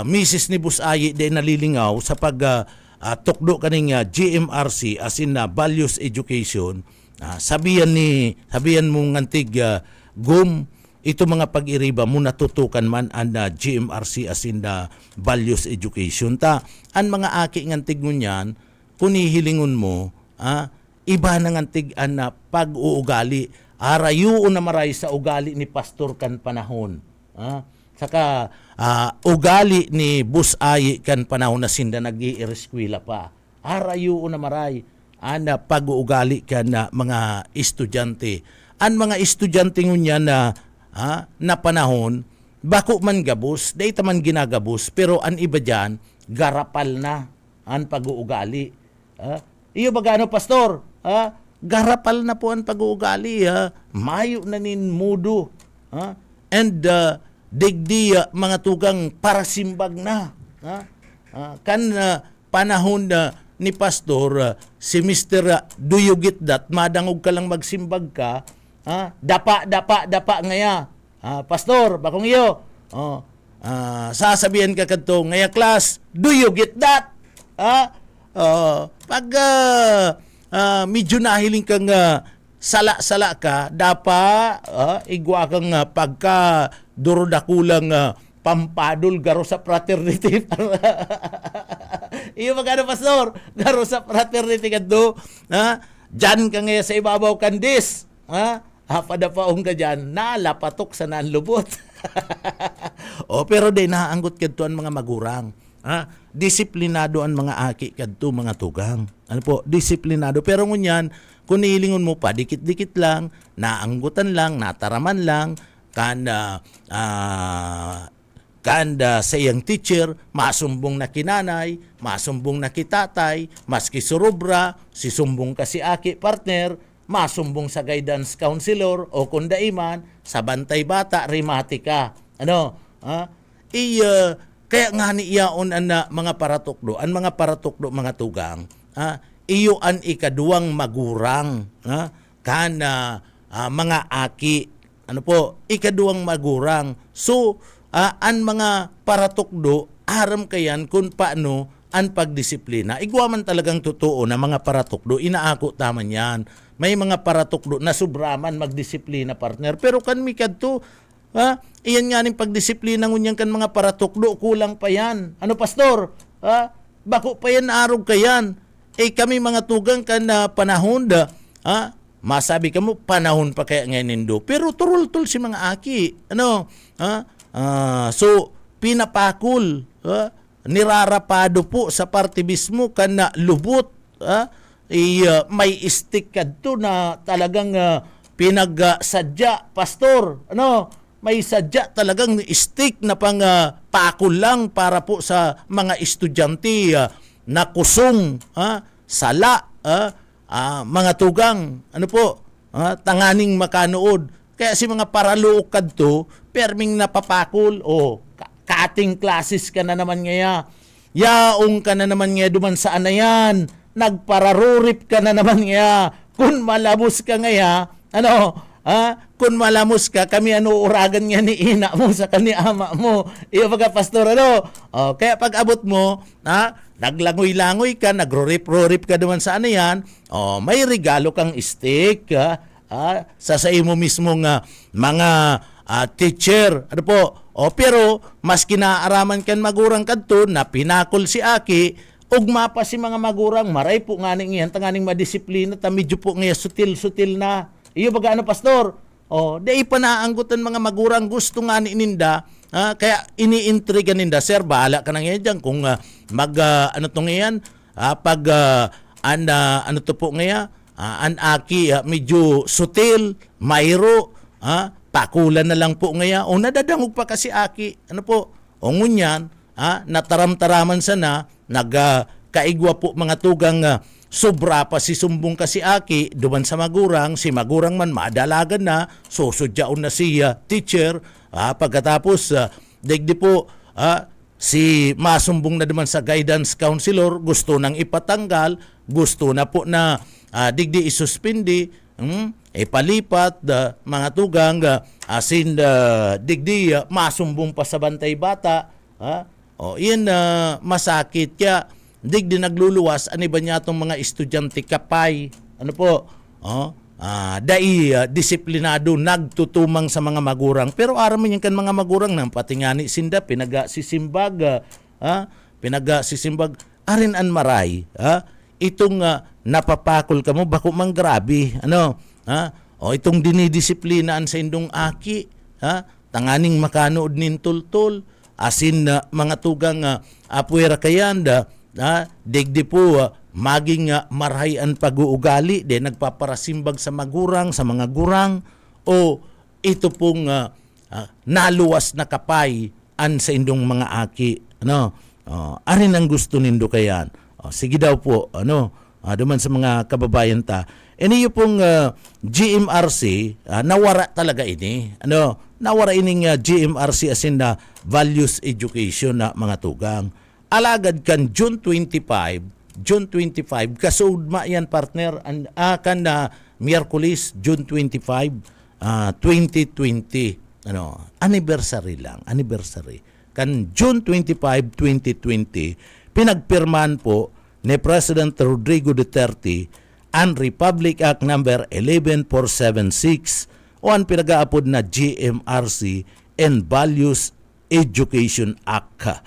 misis ni Bus Ayi di nalilingaw sa pag tukdo kaning GMRC as in Values Education. Sabihan mo ngantig gum ito mga pag-iriba mo natutukan man ang GMRC as in Values Education ta. Ang mga aki ngantig ngunyan kunihilingon mo, iba na ngantig ang pag-uugali. Arayo na maray sa ugali ni pastor kan panahon. Saka ugali ni Bus Ayi kan panahon na sinda nag-iireskwela pa. Arayo na maray ang pag-uugali kan mga estudyante. Ang mga estudyante ngunyan na panahon, bako man gabos, dahil man ginagabos, pero ang iba dyan, garapal na ang pag-uugali. Iyo ba gaano, pastor? Garapal na po ang pag-uugali. Mayo na nin mudo. And digdi mga tugang parasimbag na. Panahon ni pastor, si Mr. Do you get that? Madangog ka lang magsimbag ka. Dapa ngaya. Pastor, bakong iyo. Sasabihan ka kadto ngaya class, do you get that? Pag medyo nahiling kang sala-sala ka, dapa igwa kang pagka durodakulang pampadol garo sa fraternity. Iyo magano, pastor? Garo sa fraternity kadto. Diyan ka ngaya sa ibabaw kandis. Padapaong ka dyan, nalapatok sa nanlubot. Pero di naanggot kadto ang mga magurang. Disiplinado ang mga aki kadto mga tugang. Disiplinado. Pero ngunyan, kung nihilingon mo pa, dikit-dikit lang, naanggutan lang, nataraman lang, kanda sa iyang teacher, masumbong na kinanay, masumbong na kitatay, maski surubra, sisumbong ka si aki partner, masumbong sa guidance counselor o kundaiman, sa bantay bata, rimatika. Kaya nga ni iyaon ang mga paratukdo, mga tugang, iyo an ikaduwang magurang, mga aki, ikaduwang magurang. So, an mga paratukdo, aram kayan kung paano ang pagdisiplina. Igwa man talagang totoo na mga paratukdo, inaako taman yan. May mga paratukdo na sobraman magdisiplina, partner. Pero kan mi kadto, Ha? Iyan nga ning pagdisiplina ngunyan kan mga paratukdo, kulang pa yan. Ano, pastor? Ha? Bako pa yan arog kayan. Kami mga tugang kan na panahon da, ha? Masabi ka mo, panahon pa kaya ngayon nindo. Pero turul-tul si mga aki. Ano? Ha? So, pinapakul. Ha? Nirarapado po sa party mismo kan na lubot. Ha? May stick kadto na talagang pinagsadya, pastor. Ano? May sadya talagang stick na pang pakul lang para po sa mga estudyante na kusong, sala, mga tugang, ano po, tanganing makanood. Kaya si mga paraluok kadto, perming napapakul, cutting classes ka na naman ngaya. Yaong ka na naman ngaya duman saan na yan. Nagpararurip ka na naman ngaya. Kung malabos ka ngaya, kung malamos ka, kami uragan nga ni ina mo sa kani ama mo. Iyo baga, pastor, kaya pag abot mo, naglangoy-langoy ka, nagrorip-rorip ka naman sa yan, may regalo kang stick, sa mo mismo nga mga teacher. Ano po? Pero, mas kinaaraman kan magurang kadto na pinakol si Aki, ugma pa si mga magurang, maray po nga ning iyan, tanganing madisiplina, medyo po nga sutil-sutil na. Iyo baga, pastor? Di ipanaanggutan mga magurang gusto nga ni ninda, kaya iniintriga ninda, sir, bahala ka na ngayon dyan kung ano to ngayon, pag ano to po ngayon, an Aki medyo sutil, mayro, pakulan na lang po ngayon, nadadangog pa kasi Aki, ano po, ngunyan, nataram-taraman sana, nagkaigwa po mga tugang sobra pa si sumbong kasi Aki duman sa magurang, si magurang man madalagan na, susudyaon na si teacher, pagkatapos digdi po si masumbong na duman sa guidance counselor, gusto nang ipatanggal, gusto na po na digdi isuspindi, palipat mga tugang, asin digdi masumbong pa sa bantay bata, iyan masakit kaya digdi nagluluwas ani ba niya itong mga estudyante kapay, ano po, disiplinado nagtutumang sa mga magurang, pero araman yung kan mga magurang nang patingani sinda pinagasimbag, pinagasimbag arin an maray, itong napapakol ka mo bako mang grabe, ano, itong dinidisiplinaan sa indong Aki, tanganing makanood nin tultul, asin mga tugang apuera kayanda, digdi po maging marhayan pag-uugali de nagpaparasimbag sa magurang, sa mga gurang, o ito pong naluwas na kapay an sa indong mga Aki, ano, arin ang gusto nindo kayan, sige daw po, ano, duman sa mga kababayan ta, iniyo pong GMRC, nawara talaga ini, ano, nawara ining GMRC asin na values education na mga tugang. Alagad kan June 25, kasudma yan partner, kan na Miyerkules, June 25, 2020, ano, anniversary lang, anniversary. Kan June 25, 2020, pinagpirman po ni President Rodrigo Duterte ang Republic Act number 11476 o ang pinag-aapod na GMRC and Values Education Act.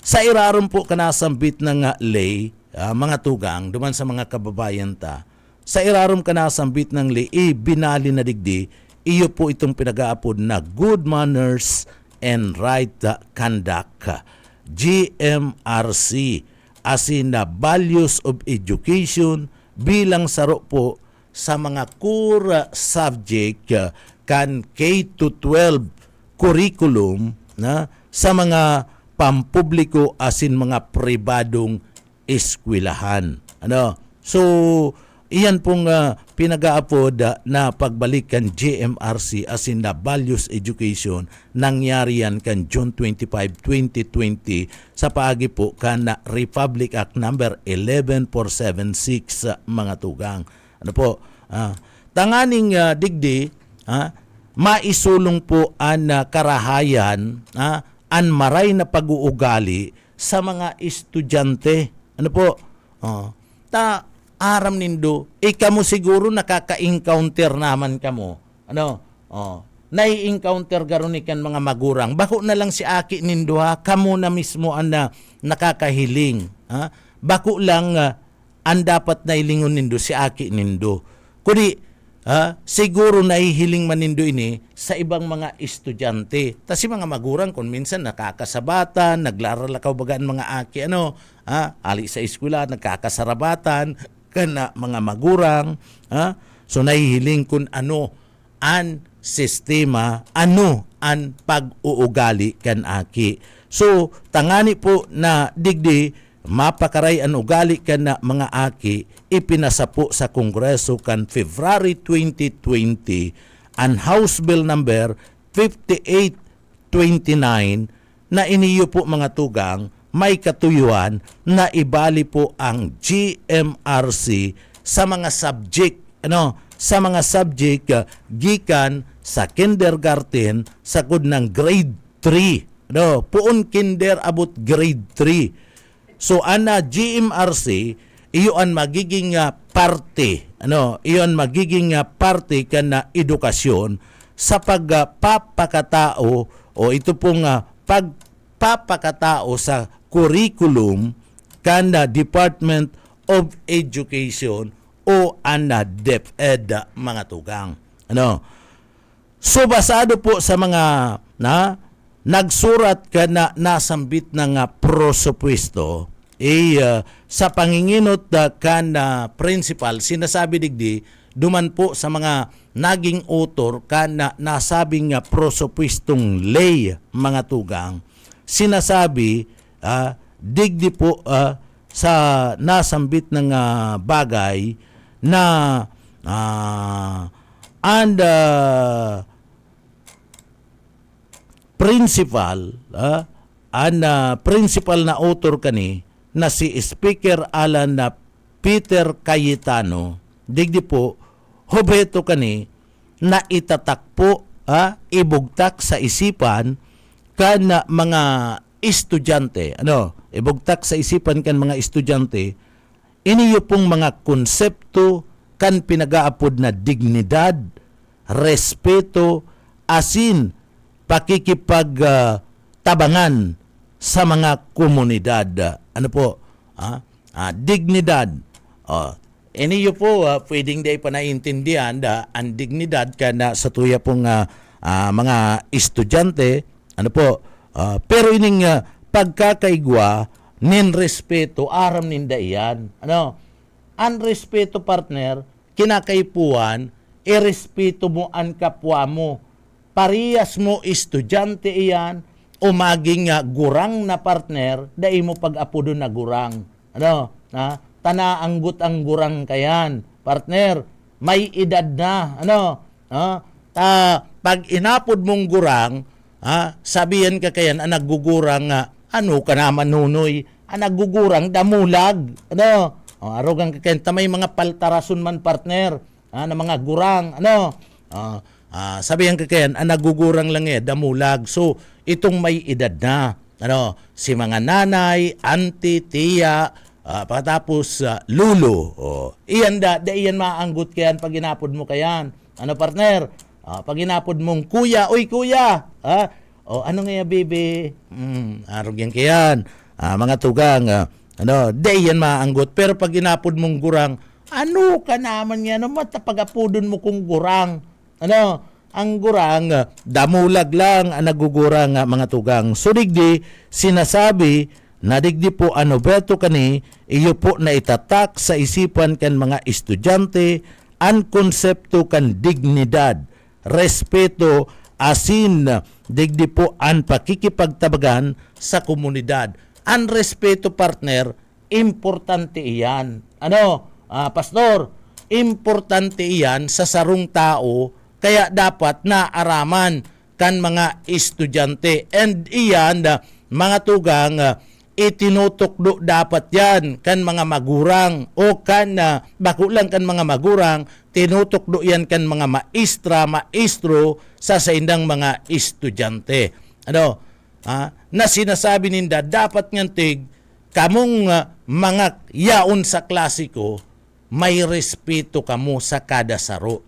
Sa iraron po kanasambit ng lay, mga tugang, duman sa mga kababayan ta, sa iraron kanasambit ng lay, binali na digdi, iyo po itong pinag-aapod na Good Manners and Right Conduct, GMRC, asin na Values of Education, bilang saro po sa mga core subject kan K-12 curriculum na sa mga pampubliko asin mga pribadong eskwelahan. Ano? So, iyan pong pinag-aapod na pagbalikan GMRC asin na Values Education, nangyari yan kan June 25, 2020 sa paagi po kan na Republic Act number 11476 mga tugang. Ano po? Tanganing digdi, maisulong po ang karahayan, an maray na pag-uugali sa mga estudyante. Ano po? Aram nindo, kamo siguro nakaka-encounter naman kamo. Ano? nai-encounter garunikan mga magurang, bako na lang si aki nindo ha, kamo na mismo ang nakakahiling. Ha? Bako lang ang dapat nailingon nindo si aki nindo. Kuni siguro nahihiling man nindo ini sa ibang mga estudyante. Tas si mga magurang kung minsan nakakasabatan, naglaralakaw bagaan mga aki ali sa eskwela nagkakasarabatan kana mga magurang. So nahihiling kung ano an sistema, ano ang pag-uugali kan aki. So, tangani po na digdi, mapakaray ang ugali kan na mga aki, ipinasa po sa Kongreso kan February 2020 ang House Bill number 5829 na iniyo po mga tugang may katuyuan na ibali po ang GMRC sa mga subject, sa mga subject gikan sa kindergarten sa kud ng grade 3. Puon kinder abot grade 3. So ana GMRC iyon magiging parte, iyon magiging parte kana edukasyon sa pagpapakatao o ito pong pagpapakatao sa curriculum kana Department of Education o ana DepEd mga tugang. So basado po sa mga nagsurat ka na nasambit ng prosepuesto, sa panginginot ka na principal, sinasabi digdi, duman po sa mga naging author ka na nasabing prosepuestong lay mga tugang, sinasabi digdi po sa nasambit ng bagay na principal principal na author kani na si Speaker Alan na Peter Cayetano digdi po hobeto kani na itatakpo ibugtak sa isipan kan mga estudyante ibugtak sa isipan kan mga estudyante iniyo pong mga konsepto kan pinagaapod na dignidad, respeto, asin pakikipagtabangan sa mga komunidad. Dignidad. Iniyo po, pwedeng di pa naintindihan ang dignidad kana sa tuya pong mga estudyante. Pero ining pagkakaigwa, nin respeto, aram ninda iyan. Ang respeto partner, kinakaipuan, irespeto mo ang kapwa mo. Parehas mo estudyante iyan o maging gurang na partner, dai mo pag-apudo na gurang. Tanaanggot ang gurang kayan. Partner, may edad na. Pag inapod mong gurang, sabihan ka kayan, naggugurang, ano ka naman nunoy, naggugurang damulag. Arogang ka kayan, may mga paltarason man partner, na mga gurang, sabihan ka kayan, nagugurang lang damulag. So, itong may edad na, si mga nanay, auntie, tiya, patapos lulo. Iyan iyan maanggot kayan pag inapod mo kayan. Partner? Pag inapod mong kuya, oy kuya, ano nga baby? Arog yan kayan. Mga tugang, iyan maanggot. Pero pag inapod mong gurang, ano ka naman yan? Matapag-apodon mo kung gurang. Ang gurang, damulag lang ang nagugurang mga tugang. So digdi, sinasabi na digdi po beto kani, iyo po na itatak sa isipan kan mga estudyante ang konsepto kan dignidad, respeto, asin digdi po ang pakikipagtabagan sa komunidad. Ang respeto partner, importante iyan. Pastor, importante iyan sa sarong tao, kaya dapat naaraman kan mga estudyante. And iyan, mga tugang, itinutukdo dapat yan kan mga magurang o kan bako lang kan mga magurang, tinutukdo yan kan mga maestro sa indang mga estudyante. Na sinasabi ninda, dapat ngantig kamong mga yaon sa klasiko, may respeto kamo sa kada saro.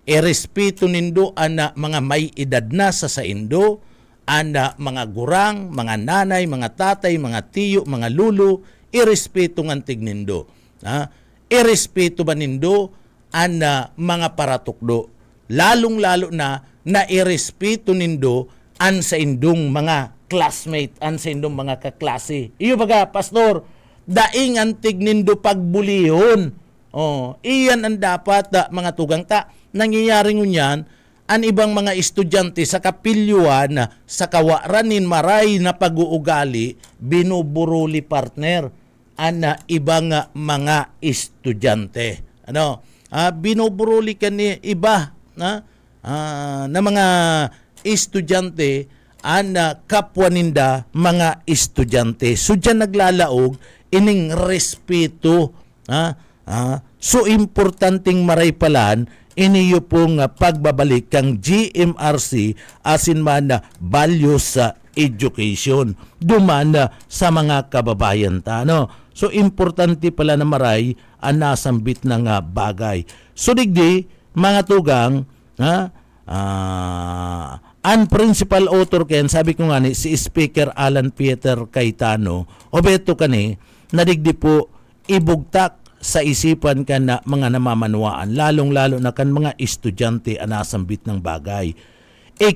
irespeto nindo ana mga may edad na sa indo, ana mga gurang, mga nanay, mga tatay, mga tiyo, mga lulo, irespeto ng tignindo. Irespeto ba nindo ana mga paratukdo, lalong-lalo na irespeto nindo an sa indong mga classmate, an sa indong mga kaklase. Iyo baga, pastor, daing ang tignindo pagbulihon. Iyan ang dapat mga tugang ta. Nangyayari ngunyan, ang ibang mga estudyante sa kapilyuan, sa kawaranin maray na pag-uugali, binuburuli partner ang ibang mga estudyante. Binuburuli ka ni iba na mga estudyante ang kapwa ninda mga estudyante. So dyan naglalaog ining respeto. So importanteng maray palan iniyo pong pagbabalik kang GMRC asin man na values sa education duman sa mga kababayan ta. So importante pala na maray ang nasambit ng bagay. So digdi mga tugang ang principal author ken sabi ko nga ni si Speaker Alan Peter Cayetano obeto kani nadigdi po ibugtak sa isipan kan na mga namamanwaan lalong-lalo na kan mga estudyante anasambit ng bagay.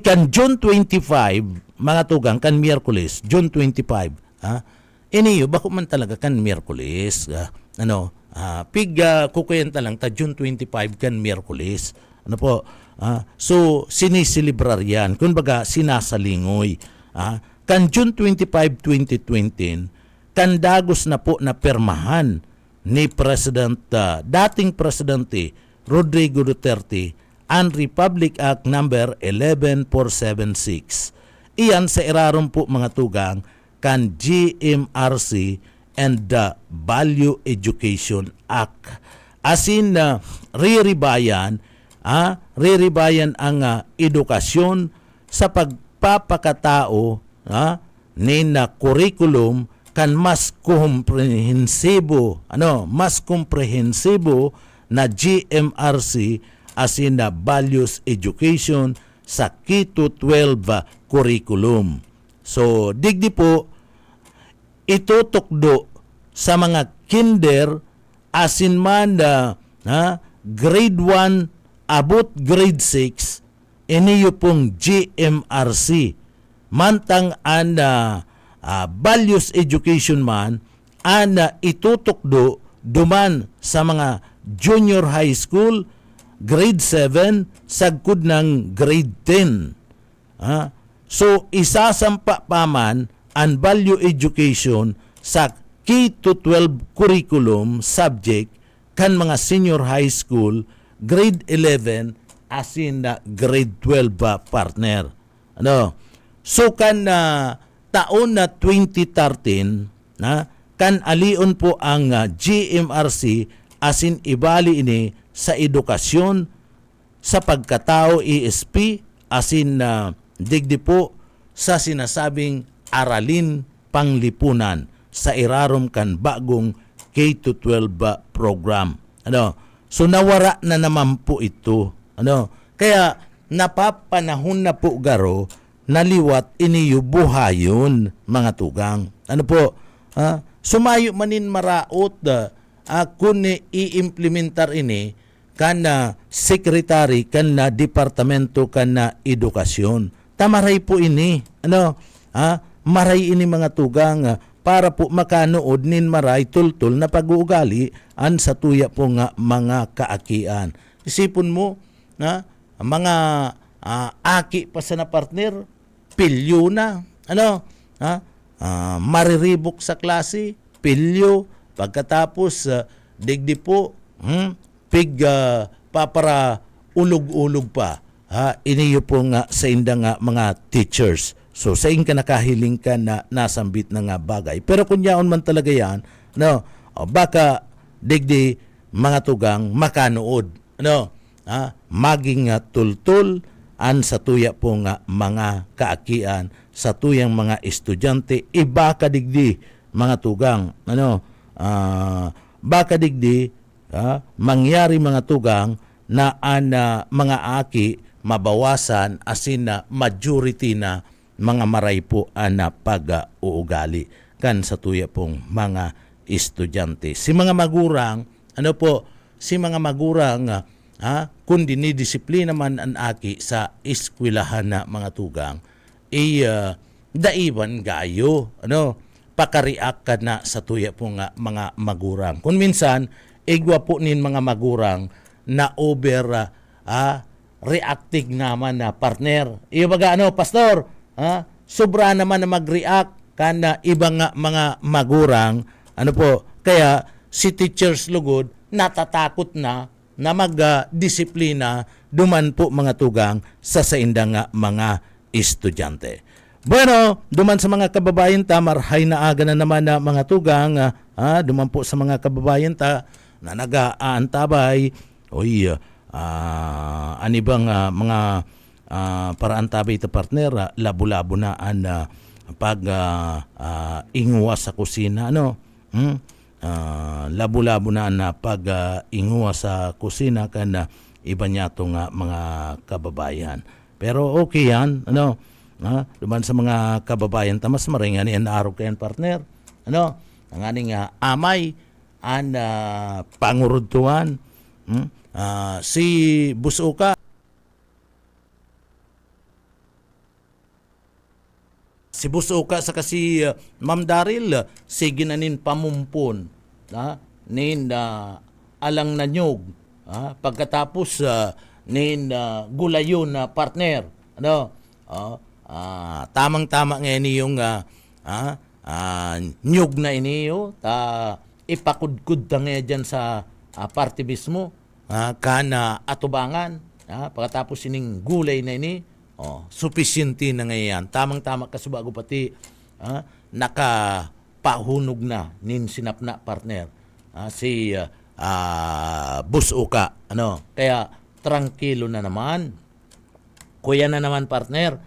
Kan June 25 mga tugang kan Miyerkules June 25 iniyo bako man talaga kan Miyerkules kukuyenta lang ta June 25 kan Miyerkules so sinisilibrar yan kumbaga sinasalingoy kan June 25, 2020 kan dagos na po na permahan ni dating Presidente Rodrigo Duterte ang Republic Act number 11476. Iyan sa irarom po mga tugang kan GMRC and the Value Education Act. Asin riribayan ang edukasyon sa pagpapakatao ni na curriculum kan mas komprehensibo na GMRC asin na values education sa K-12 curriculum. So digdi po itutukdo sa mga kinder asin man grade 1 abot grade 6 iniyo pong GMRC mantang an values education man an itutukdo duman sa mga junior high school grade 7 sagkod ng grade 10. So isasampa pa man ang value education sa K-12 curriculum subject kan mga senior high school grade 11 asin na grade 12 partner. So kan taon na 2013 kan alion po ang GMRC asin ibali ini sa edukasyon sa pagkatao ESP asin digdi po sa sinasabing aralin panglipunan sa irarom kan bagong K-12 program. So nawara na naman po ito. Kaya napapanahon na po garo naliwat iniyo buhayon mga tugang. Sumayo manin maraot kung i-implementar ini kana secretary kana departamento kana edukasyon. Tamaray po ini. Maray ini mga tugang para po makanood nin maray tultul na pag-uugali an sa tuya po nga mga kaakian. Isipon mo mga aki pa sa na partner pilyo na mariribok sa klase pilyo pagkatapos digdi po papara ulog-ulog pa iniyo po nga sa indang mga teachers. So sa inka nakahiling ka na nasambit na nga bagay. Pero kung yaon man talaga yan, baka digdi mga tugang makanood. Maging tultul an sa tuya po nga mga kaakian, sa tuyang mga estudyante, baka digdi mga tugang. Baka digdi mangyari mga tugang na an mga aki mabawasan asin na majority na mga maray po ang pag-uugali kan sa tuya pong mga estudyante. Si mga magurang, si mga magurang kung dinidisiplina man ang aki sa eskwelahan na mga tugang, daiban gayo, pakariak ka na sa tuya pong mga magurang. Kung minsan, igwa po nin mga magurang na over reacting naman na partner. Iyo baga pastor, sobra naman na mag-react kana ibang mga magurang, kaya si teachers lugod natatakot na mag-disiplina duman po mga tugang sa saindang mga estudyante. Bueno, duman sa mga kababayan ta, marhay na aga na naman na mga tugang, duman po sa mga kababayan ta na nag-aantabay, anibang mga paraan tabay ta partner, labo-labo na ang pag ingwa sa kusina, labo-labo na ang pag ingwa sa kusina kan iba niya itong mga kababayan. Pero okay yan, duman sa mga kababayan ta, mas maringan yan araw kayan partner, ang aning amay ang pangurudtuan, si Busuka, sa kasi Ma'am Daryl, sige na nin pamumpon, nin alang na nyog, pagkatapos nin gulayon na partner, tamang-tama ngayon yung nyog na iniyo, ipakudkud ta nga dyan sa party mismo, kana atubangan, pagkatapos ining gulay na ini, sufficiente na ngayon. Tamang-tama kasi bago pati nakapahunog na nin sinapna partner, si Busuka, kaya tranquilo na naman. Kuya na naman partner,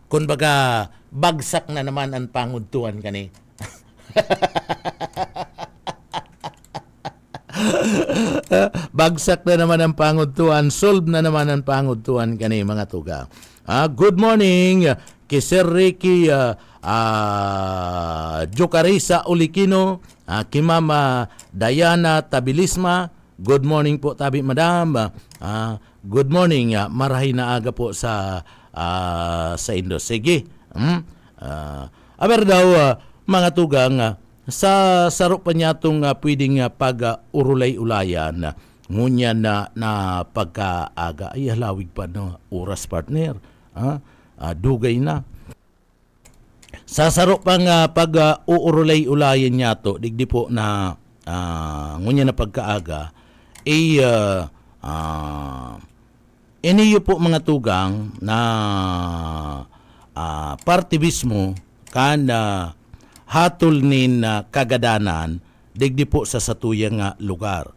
kung baga bagsak na naman ang pangudtuan kani. Bagsak na naman ang pangudtuan, solve na naman ang pangudtuan kani mga tuga. Good morning kay Sir Ricky Jocarisa Ulikino, kay Mama Diana Tabilisma. Good morning po tabi madam. Good morning, marahay na aga po sa Indo. Sige. Aber daw mga tugang, sa saro pa niya itong pwedeng pag-urulay-ulayan, ngunya na pagkaaga, ay halawig pa no oras partner. Dugay na. Sa saro pang pag-uurulay-ulayan niya to, digdi po na ngunya na pagkaaga, iniyo po mga tugang na partibismo kan hatol nin kagadanan digdi po sa satuyang lugar.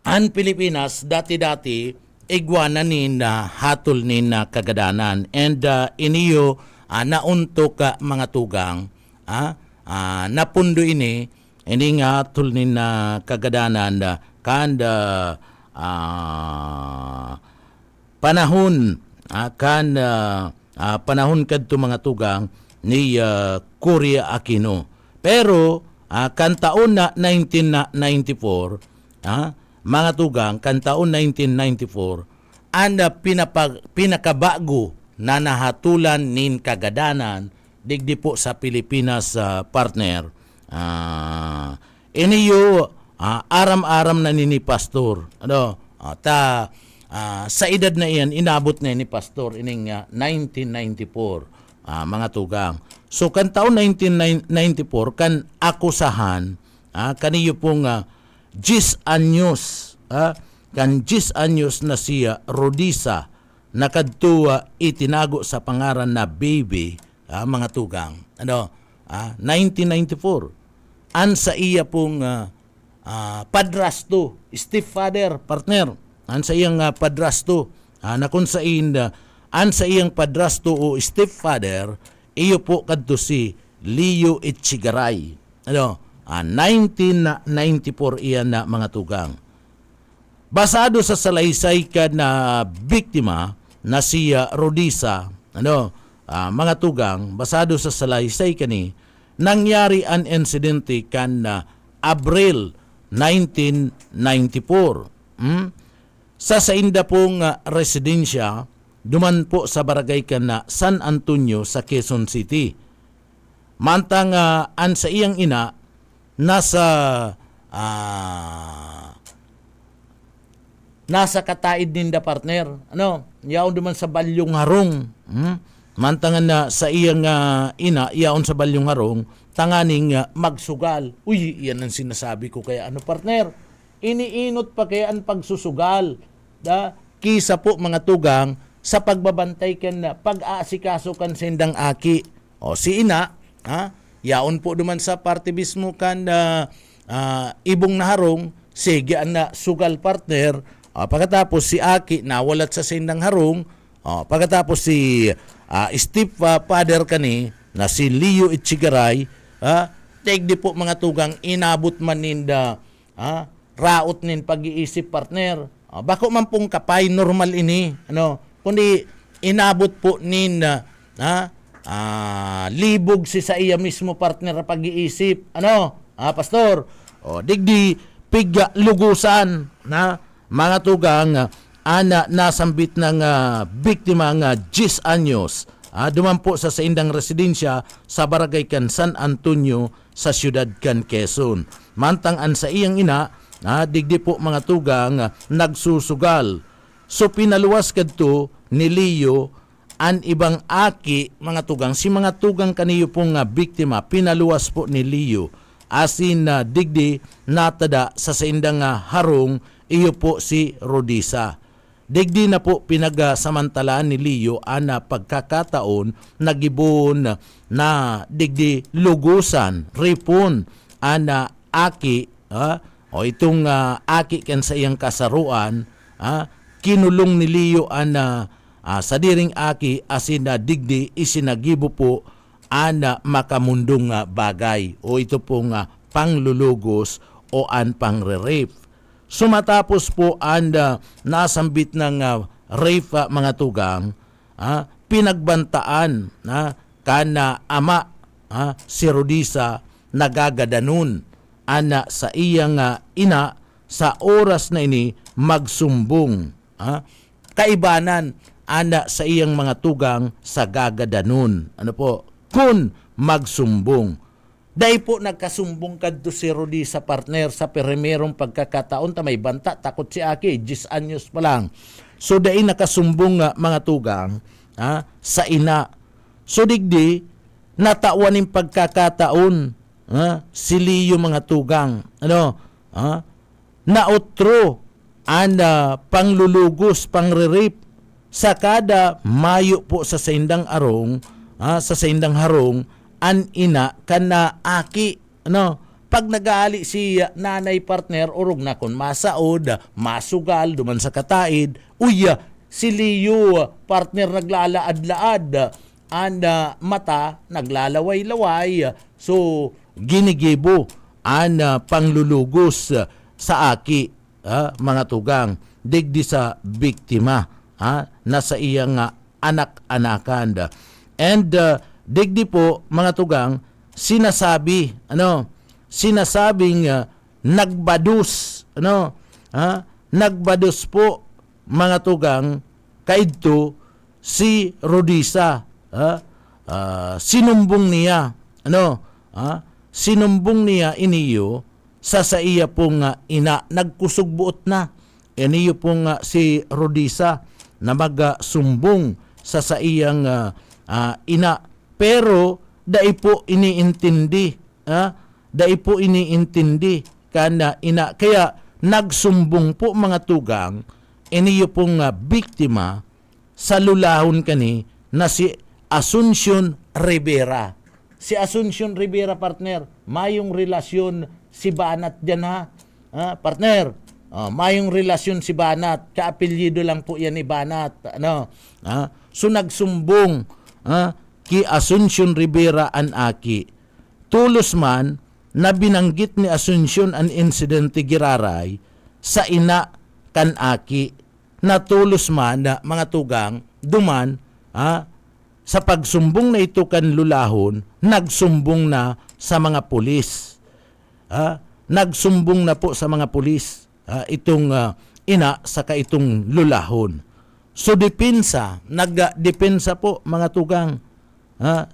Ang Pilipinas dati-dati igwana nin hatol nin kagadanan, and iniyo nauntok mga tugang napundo ini nga hatol nin kagadanan kan panahon panahon kadto mga tugang ni Coria Aquino. Pero kan taon na 1994, mga tugang, kan taon 1994, ang pinakabago na nahatulan nin kagadanan digdi po sa Pilipinas partner. Iniyo aram-aram na ni pastor. Sa edad na iyan, inabot na ni pastor ining 1994. Mga tugang. So kan taon 1994 kan akusahan kaniyo pong 10 anyos kan 10 anyos na siya Rodisa nakadtuwa itinago sa pangaran na baby mga tugang. 1994 an sa iya pong padrasto, stepfather partner, an sa iyang padrasto na kung sa an sa iyang padrasto o stepfather, iyo po kadto si Leo Echegaray. 1994 iyan na mga tugang. Basado sa salaysay ka na biktima na si Rodisa, mga tugang, basado sa salaysay kani, nangyari ang insidente kan Abril 1994. Sa inda pong residensya, duman po sa barangay kan na San Antonio sa Quezon City. Mantang an sa iyang ina, nasa kataid ninda partner. Yaon duman sa Balyong Harong. Mantangan na sa iyang ina, yaon sa Balyong Harong, tanganing magsugal. Uy, yan ang sinasabi ko kaya partner. Iniinot pa kaya ang pagsusugal. Kisa po mga tugang sa pagbabantay kan na pag-aasikaso kan sendang aki. O si ina, yaon po duman sa parte mismo kan ibong na harong, sige na sugal partner. Pagkatapos si Aki nawalat sa sendang harong, pagkatapos si Steve father kani na si Leo Itchigaray, di po mga tugang inabot man ninda raot nin pag-iisip partner. Bako man pong kapay normal ini, kundi inabot po nin libog si sa iya mismo partner pag-iisip. Pastor? Digdi piga lugusan na mga tugang nasambit ng biktima nga 10 anyos. Duman po sa indang residensya sa barangay kan San Antonio sa siyudad kan Quezon. Mantang an sa iyang ina, digdi po mga tugang nagsusugal. So pinaluwas kadto ni Leo an ibang aki mga tugang. Si mga tugang kaniyo pong biktima, pinaluwas po ni Leo. Asin digdi natada sa indang harong, iyo po si Rodisa. Digdi na po pinagsamantalaan ni Leo ana pagkakataon nagibon na digdi lugusan, ripon, ana aki, o itong aki ken sa iyang kasaruan, kinulong ni Leo ana sa diring aki asin na digdi isinagibo po ana makamundong bagay o ito pong panglulugos o an pangre-rape. Sumatapos po ang nasambit ng rape mga tugang, pinagbantaan kana ama si Rodisa nagagadanon ana sa iyang ina sa oras na ini magsumbong. Kaibanan ana sa iyang mga tugang sa gagadanon. Kun magsumbong. Dahil po nagkasumbong kadto si Rodisa partner sa primerong pagkakataon may banta, takot si Aki, 10 anyos pa lang. So dahil nakasumbong mga tugang sa ina. So digdi, natawan yung pagkakataon si Leo mga tugang. Nautro ang panglulugos, pangre-rape sa kada mayo po sa sendang arong, sa sendang harong, an ina kana aki. Pag nag-aali si nanay partner, urog na kon masaod, masugal, duman sa kataid, si Leo partner naglalaad-laad, ang mata naglalaway-laway. So, ginigibo ang panglulugos sa aki, mga tugang, digdi sa biktima, na sa iyang anak-anakan. And digdi po mga tugang sinasabing nagbadus nagbadus po mga tugang kaidto si Rodisa. Sinumbong niya sinumbong niya iniyo sa iya pong ina, nagkusog buot na iniyo pong si Rodisa na magsumbong sa iyang ina. Pero dai po iniintindi, dai po iniintindi kana ina. Kaya nagsumbong po mga tugang iniyo pong biktima sa lulahon kani na si Asuncion Rivera. Si Asuncion Rivera partner, mayong relasyon si Banat diyan partner. Mayong relasyon si Banat, kaapelyido lang po yan ni Banat. So nagsumbong ki Asuncion Rivera an aki. Tulos man na binanggit ni Asuncion an insidente giraray sa ina kan aki natulos man na mga tugang duman sa pagsumbong na ito kan lulahon, nagsumbong na sa mga pulis. Nagsumbong na po sa mga pulis itong ina sa itong lulahon. So nagdepensa po mga tugang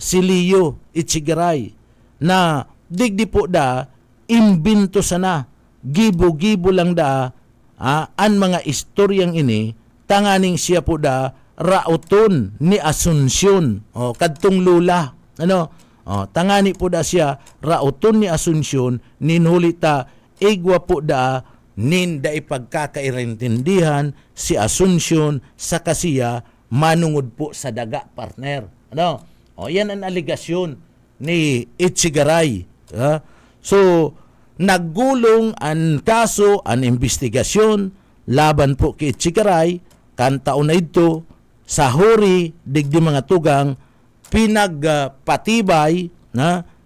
si Leo Echegaray na digdi po da imbento sana, gibo-gibo lang da an mga istoryang ini, tanganing siya po da rauton ni Asunsyon, kadtong lula, tangani po da siya rauton ni Asunsyon, ninhulita igwa po da ninda ipagkakairintindihan si Asunsyon sa kasiya manungod po sa daga, partner. Yan ang aligasyon ni Echegaray. So naggulong ang kaso, ang investigasyon laban po kay Echegaray kan taon na ito sa huri digdi mga tugang pinagpatibay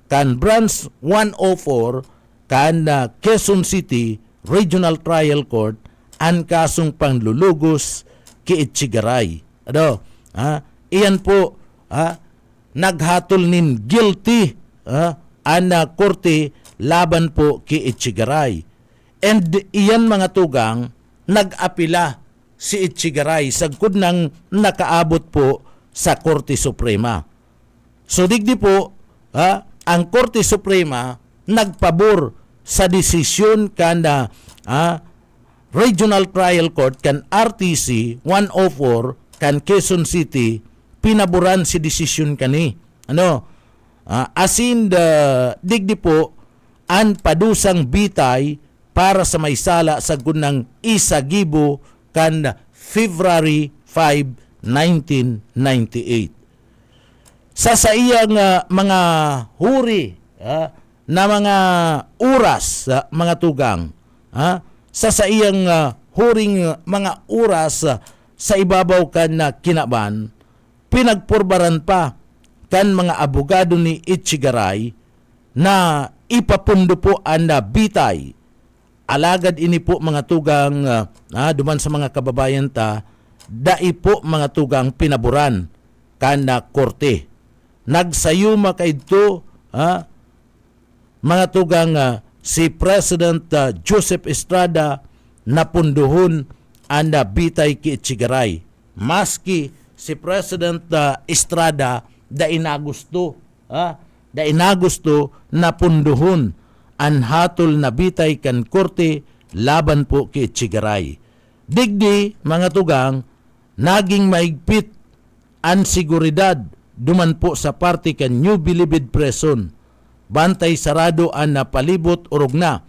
kan branch 104 kan Quezon City Regional Trial Court ang kasong panglulugos kay Echegaray. Iyan po naghatol nin guilty ang korte laban po kay Echegaray. And iyan mga tugang nag-apila si Echegaray sagkod nang nakaabot po sa Korte Suprema. So digdi po ang Korte Suprema nagpabor sa desisyon kana Regional Trial Court kan RTC 104 kan Quezon City, pinaboran si desisyon kani. Asin digdi po an padusang bitay para sa may sala sa gunang isagibo kan February 5, 1998. Sa iyang mga huri na mga oras, mga tugang, sa iyang huring mga oras sa ibabaw kan na kinaban, pinagpurbaran pa kan mga abogado ni Echegaray na ipapundo po ang bitay. Alagad ini po mga tugang duman sa mga kababayan ta, dai po mga tugang pinaboran kan na korte. Nagsayuma kay ito mga tugang si President Joseph Estrada napunduhon ang bitay kay Echegaray. Maski si President Estrada da inagusto napunduhon ang hatol na bitay kan korte laban po kay Echegaray. Digdi mga tugang naging maigpit ang seguridad duman po sa parte kan New Bilibid Prison. Bantay sarado ang napalibot urog na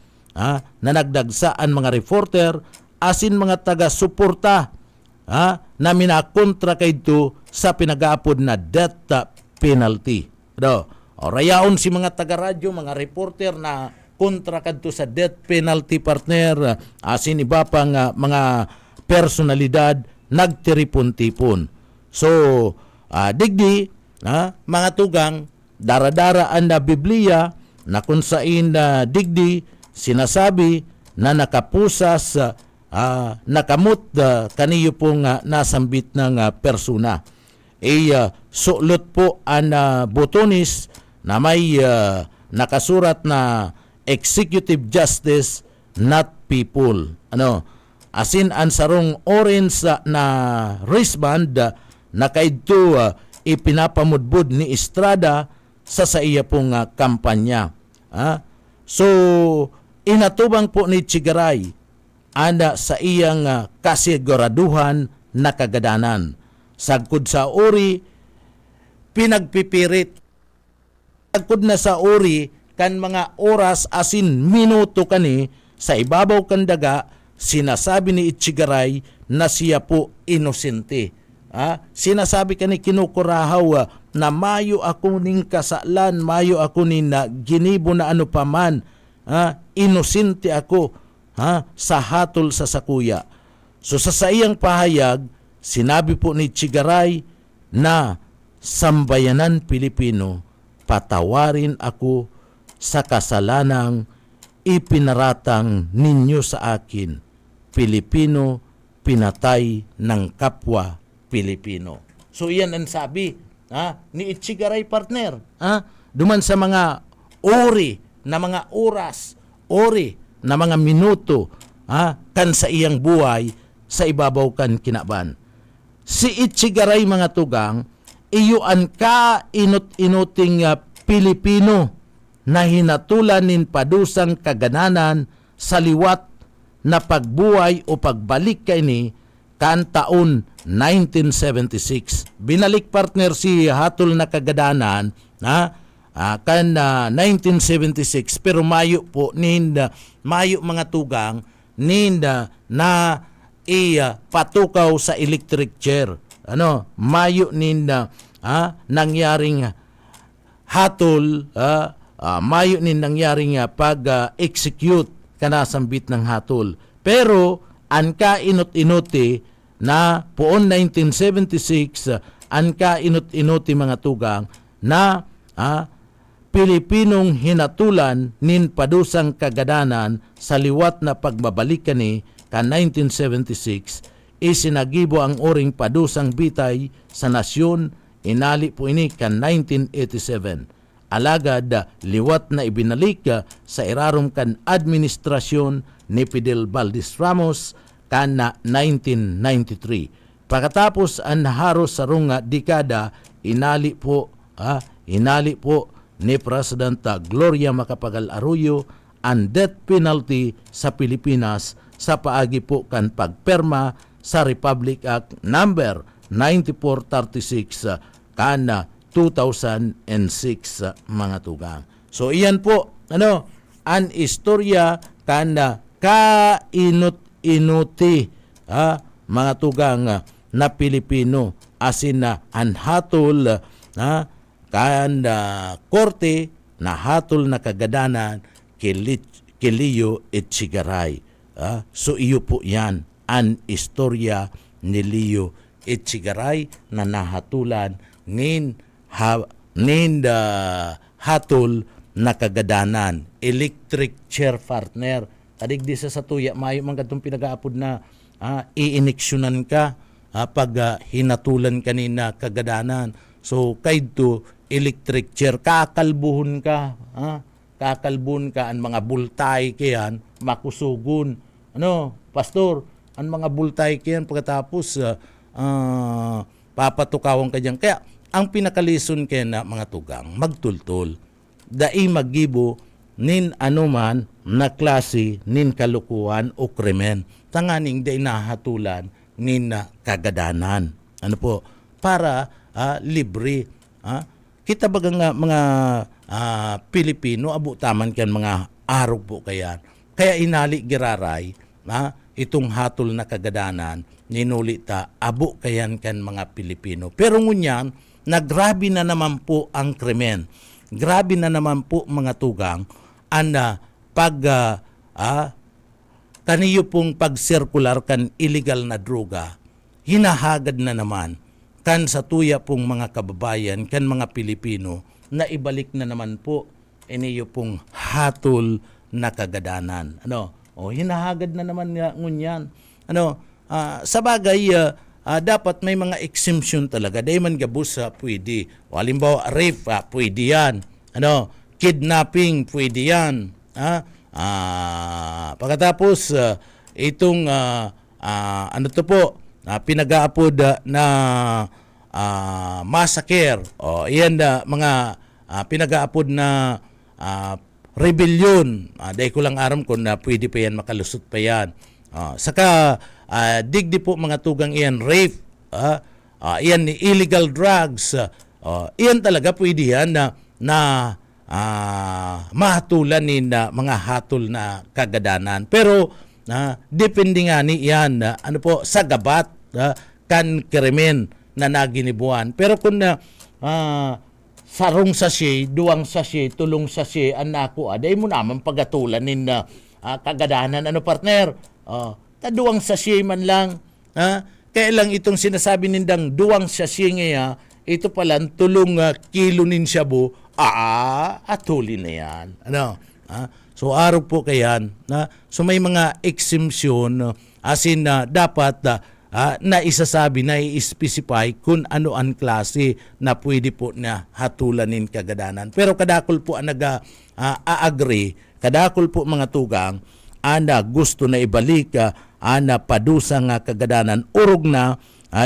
nagdagsaan mga reporter asin mga taga-suporta na minakontra kay ito sa pinag-aapod na death penalty. Rayaon si mga taga-radyo, mga reporter na kontra kadto sa death penalty, partner, asin iba pang mga personalidad nagtiripon-tipon. So, digdi, mga tugang, daradara ang Biblia na kung saan digdi sinasabi na nakapusas, nakamot kaniyo pong nasambit ng persona. Sulot po ang botonis na may nakasurat na Executive Justice, not people. Asin ang sarong orange na wristband na kaidto ipinapamudbud ni Estrada sa iya pong kampanya. So, inatubang po ni Echegaray sa iyang kasiguraduhan na kagadanan. Sagkod sa uri, pinagpipirit. Sagkod na sa uri, kan mga oras asin minuto kani, sa ibabaw kan daga, sinasabi ni Echegaray na siya po inosente. Sinasabi kani kinukurahaw na mayo ako ning kasalan, mayo ako ning ginibo na ano paman, inosente ako sa hatol sa sakuya. So sa iyang pahayag, sinabi po ni Echegaray na sambayanan Pilipino, patawarin ako sa kasalanang ipinaratang ninyo sa akin. Pilipino pinatay ng kapwa Pilipino. So iyan ang sabi ni Echegaray, partner. Duman sa mga ori na mga oras, ori na mga minuto kan sa iyang buhay sa ibabaw kan kinaban. Si Echegaray, mga tugang, iyuan ka inut-inuting Pilipino na hinatulan nin padusang kagananan sa liwat na pagbuhay o pagbalik kaini kan taon 1976. Binalik, partner, si hatol na kagadanan kan 1976, pero mayo po mayo, mga tugang, na patukaw sa electric chair. Mayo nangyaring hatol, mayo nangyaring pag-execute kanasambit ng hatol. Pero ang kainot-inuti na poon 1976, ang kainot-inuti, mga tugang, na Pilipinong hinatulan nin padusang kagadanan sa liwat na pagbabalik ni ka 1976, isinagibo ang oring padusang bitay sa nasyon. Inali po ini ka 1987. Alagad liwat na ibinalik sa irarom kan administrasyon ni Fidel Valdez Ramos kan 1993. Pagkatapos ang haros sa runga dekada, inali po ni President Gloria Macapagal Arroyo ang death penalty sa Pilipinas sa paagi po kan pagperma sa Republic Act number 9436 kan 2006, mga tugang. So iyan po ang istorya kan kainut-inuti mga tugang na Pilipino, asin na anhatol kan korte na hatol na kagadanan Leo Echegaray. So iyo po yan ang istorya ni Leo Echegaray na nahatulan nin hatol na kagadanan, electric chair, partner. Kadigdi sa tuya mayo man kadtong pinagaapod na iiniksyonan ka pag hinatulan kanina kagadanan. So kayto electric chair, kakalbuhon ka ang mga bultay kayan makusugon. Pastor, ang mga bultay kayan pagkatapos papatukawang ka dyan. Kaya ang pinakalison kaya na, mga tugang, magtultol. Dai maggibo nin anuman na klase nin kalukuhan o krimen. Tanganing dai nahatulan nin kagadanan. Para libre. Kita baga nga mga Pilipino, abutaman kan mga arog po kayan. Kaya inali giraray, itong hatol na kagadanan, ninulita, abo kayan kan mga Pilipino. Pero ngunyan, nagrabi na naman po ang krimen. Grabe na naman po, mga tugang, kaniyo pong pagsirkular kan illegal na droga, hinahagad na naman kan sa tuya pong mga kababayan, kan mga Pilipino, na ibalik na naman po iniyo pong hatol na kagadanan. Hinahagad na naman ngunyan. Sa bagay, dapat may mga exemption talaga. Dahil man gabus pwede. O halimbawa, rape, pwede yan. Kidnapping, pwede yan. Pagkatapos, itong, pinag-aapod na massacre. Iyan mga pinag-aapod na rebellion. Dahil ko lang aram kung na pwede pa yan, makalusot pa yan. Saka, digdi po, mga tugang, iyan rape, iyan illegal drugs, iyan talaga pwede yan na mahatulan ni mga hatol na kagadanan. Pero depende nga ni yan sa gabat kan krimen na naginibuan. Pero kung sarong sachet, duwang sachet, tulong sachet, anako, aday mo naman pagatulan nin kagadanan, partner? Duwang sachet man lang. Kaya lang itong sinasabi nindang duwang sachet ngaya, ito palang tulong kilo nin shabu, atuli na yan. So araw po kayan na so may mga exemption as in dapat na isasabi na i-specify kung ano ang klase na pwede po na hatulanin kagadanan. Pero kadakol po ang nag-agree, kadakol po mga tugang ana gusto na ibalik ana padusa nga kagadanan urog na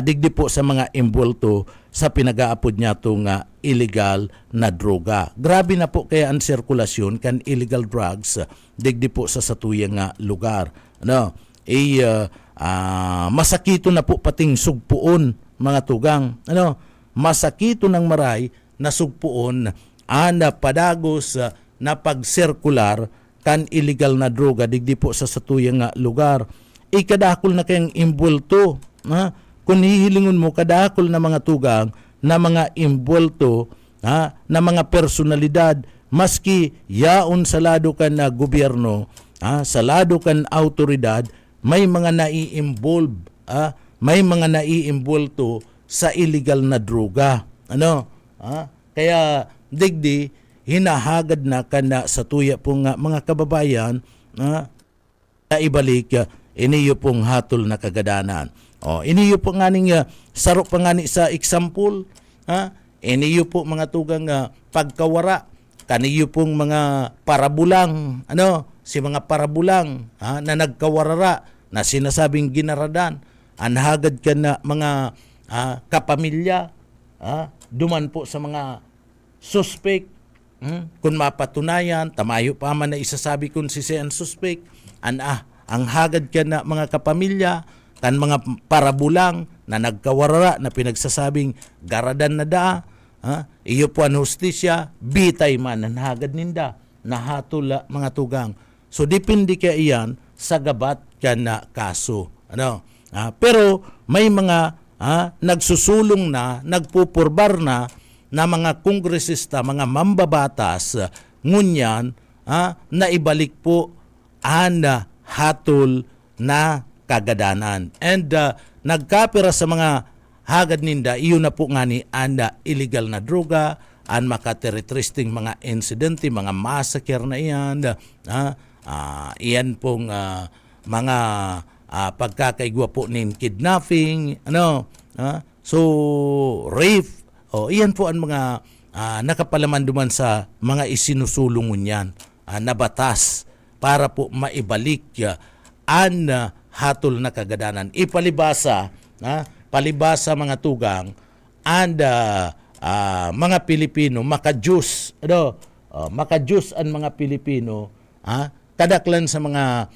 digdi po sa mga imbulto sa pinagaapod niya itong illegal na droga. Grabe na po kaya ang sirkulasyon kan illegal drugs digdi po sa satuyang lugar. Ano? Masakito na po pating sugpuon mga tugang. Ano? Masakito ng maray na sugpuon ana padagos na pagsirkular kan illegal na droga digdi po sa satuyang lugar. Kadakol na kayang imbulto. Kung hihilingon mo kadakol na mga tugang na mga imbulto na mga personalidad maski yaon sa lado kan na gobyerno, sa lado kan autoridad, may mga nai-involve, may mga nai-imbulto sa illegal na droga. Ano? Kaya digdi hinahagad na kana sa tuya pong mga kababayan na ibalik iniyo pong hatol na kagadanan. Iniyo po nganing saro pa ngani sa example, iniyo po mga tugang pagkawara, kaniyo pong mga parabulang, si mga parabulang na nagkawarara na sinasabing ginaradan, anhagad ka na mga kapamilya, duman po sa mga suspect, kung mapatunayan, tamayo pa man na isasabi kung si siya ang suspect, ang hagad ka na mga kapamilya, kan mga parabulang na nagkawarara na pinagsasabing garadan na iyo po ang hustisya, bitay man ang hagad ninda, nahatula mga tugang. So depende ka iyan sa gabat ka na kaso. Pero may mga nagsusulong na, nagpupurbar na mga kongresista, mga mambabatas, ngunyan na ibalik po ang hatol na kagadanan. And nagkapira sa mga hagad ninda, iyon na po nga ni anda illegal na droga, ang makateretristing mga insidente, mga massacre na iyan, iyan pong mga pagkakaigwa po ng kidnapping, so rape, iyan po ang mga nakapalaman duman sa mga isinusulungon yan na batas para po maibalik ang hatol na kagadanan. Ipalibasa, palibasa mga tugang, and mga Pilipino, makajus ang mga Pilipino, kadaklan sa mga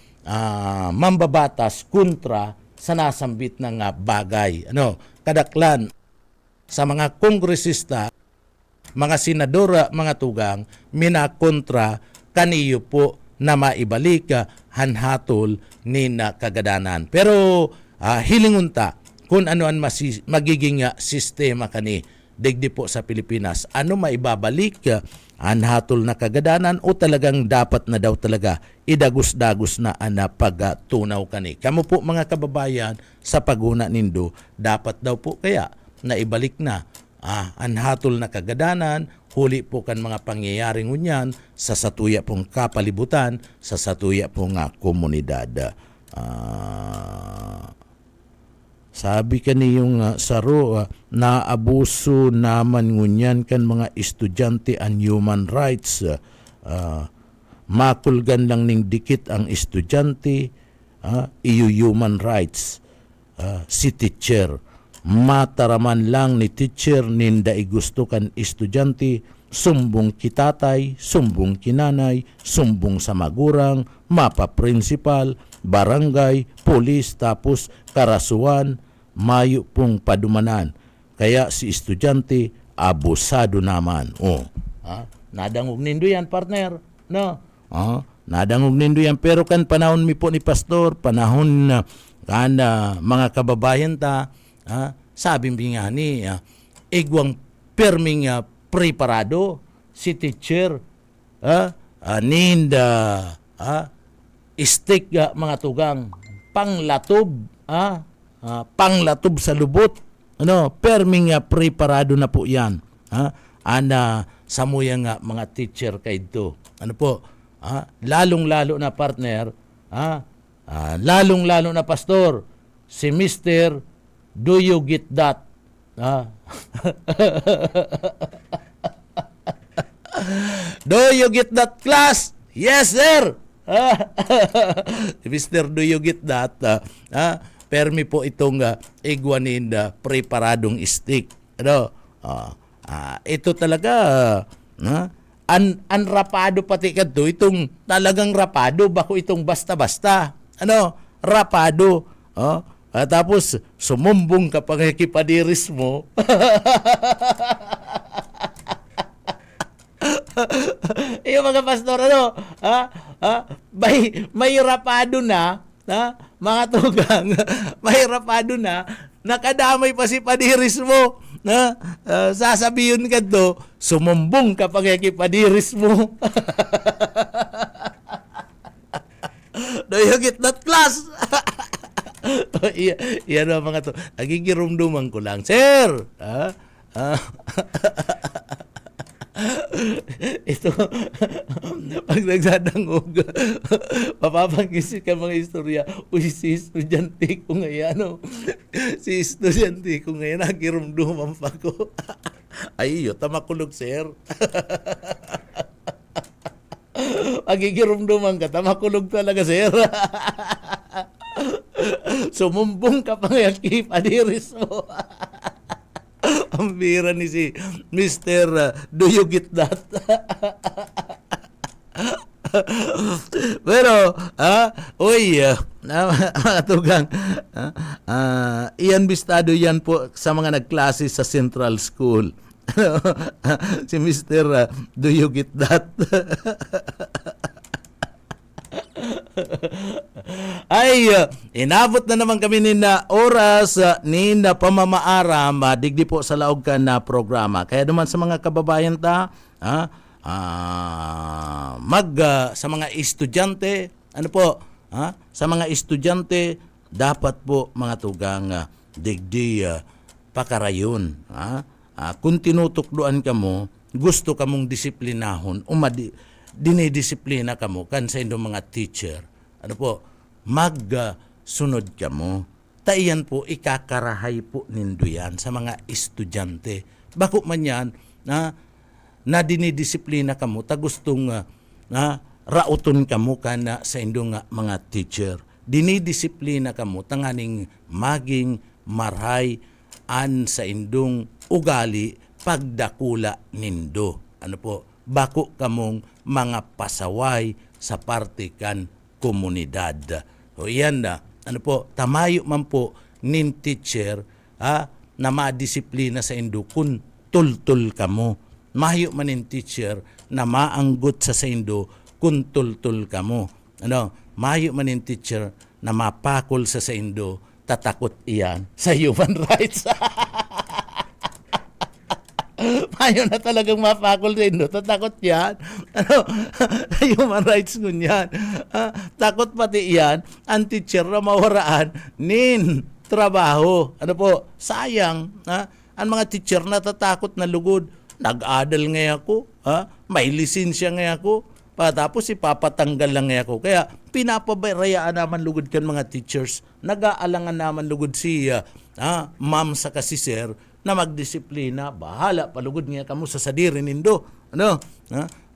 mambabatas kontra sa nasambit ng bagay. Kadaklan sa mga kongresista, mga senadora, mga tugang, minakontra kaniyo po na maibalik hanhatol ni na kagadanan. Pero hilingunta kung ano ang magiging sistema kani digdi po sa Pilipinas. Ano maibabalik hanhatol na kagadanan o talagang dapat na daw talaga idagos-dagos na pagtunaw kani. Kamu po mga kababayan sa paguna nindo, dapat daw po kaya na ibalik na anhatol na kagadanan, huli po kan mga pangyayaring unyan sa satuya pong kapalibutan, sa satuya pong komunidad. Sabi kaniyong saro, naabuso naman ngunyan kan mga estudyante ang human rights. Makulgan lang ning dikit ang estudyante, iyo human rights. Si teacher, mataraman lang ni teacher ninda gusto kan estudyante, sumbong kitatay, sumbong kinanay, sumbong sa magurang, mapa principal, barangay, polis, tapos karasuan, mayo pong padumanan. Kaya si estudyante, abusado naman. Nadangog nindo yan, partner. Nadangog nindo yan. Pero kan panahon mi po ni pastor, panahon na mga kababayan ta, sabi nga ni igwang perming preparado si teacher ninda stick mga tugang panglatob panglatob sa lubot perming preparado na po yan ana samuyang mga teacher kay ito lalong-lalo na partner, lalong-lalo na pastor, si Mr. Do you get that? Do you get that, class? Yes, sir. Mr. Do you get that? Permi po itong iguanin preparadong stick. Ano? Ito talaga rapado pati kadto, itong talagang rapado, bako itong basta-basta. Ano? Rapado. Tapos sumumbong ka pang kipadiris mo. Yung mga pastor, ano? May rapado na, mga tugang, may rapado na, nakadamay pa si padiris mo. Sasabihin ka to, sumumbong ka pag padiris mo. Do you get that, class? Yan ang mga to. Nagigirumduman ko lang, sir. Ito, pag nagsadangog, mapapag-isip ka mga istorya, uy, si estudyante ko ngayon, si estudyante ko ngayon, nagirumduman pa ko. Ay, yun, tamakulog, sir. Pagigirumduman ka, tamakulog talaga, sir. Sumumbong ka pa ngayon, kipadiris mo. Ang bira ni si Mr. Do you get that? Pero, mga tugang, iyan bistado yan po sa mga nagklase sa Central School. Si Mr. Do you get that? Ay, inabot na naman kami ni na oras ni na pamamaaram digdi po sa laog ka na programa. Kaya naman sa mga kababayan sa mga estudyante, ano po, sa mga estudyante, dapat po mga tugang digdi pakarayon. Kung tinutukduan ka mo, gusto ka mong disiplinahon, dinidisiplina ka mo kan sa indong mga teacher. Ano po, magsunod ka mo. Taiyan po, ikakarahay po nindo yan sa mga estudyante. Bako man yan, na dinidisiplina ka mo, ta gustong rauton ka mo ka na sa indong mga teacher. Dinidisiplina ka mo, tanganing maging marhay an sa indong ugali pagdakula nindo. Ano po, bako kamong mga pasaway sa parte kan komunidad. O yan na, ano po, tamayo man po nin teacher na madisiplina sa indo kun tultul ka mo. Mayo man nin teacher na maanggot sa indo kun tultul ka mo. Ano, mayo man nin teacher na mapakol sa indo, tatakot iyan sa human rights. Mayo na talagang mapakol sa indo, tatakot yan. Human rights ko yan. Takot pati yan, ang teacher na mawaraan nin trabaho. Ano po, sayang. Ang mga teacher na tatakot na lugod, nag-adal nga ako, may lisensya nga ako, tapos ipapatanggal lang nga ako. Kaya pinapabayaan naman lugod kan mga teachers, nag-aalangan naman lugod si ma'am sa kasi sir, na magdisiplina, bahala, palugod nga kamo sa sadiri nindo. Ano?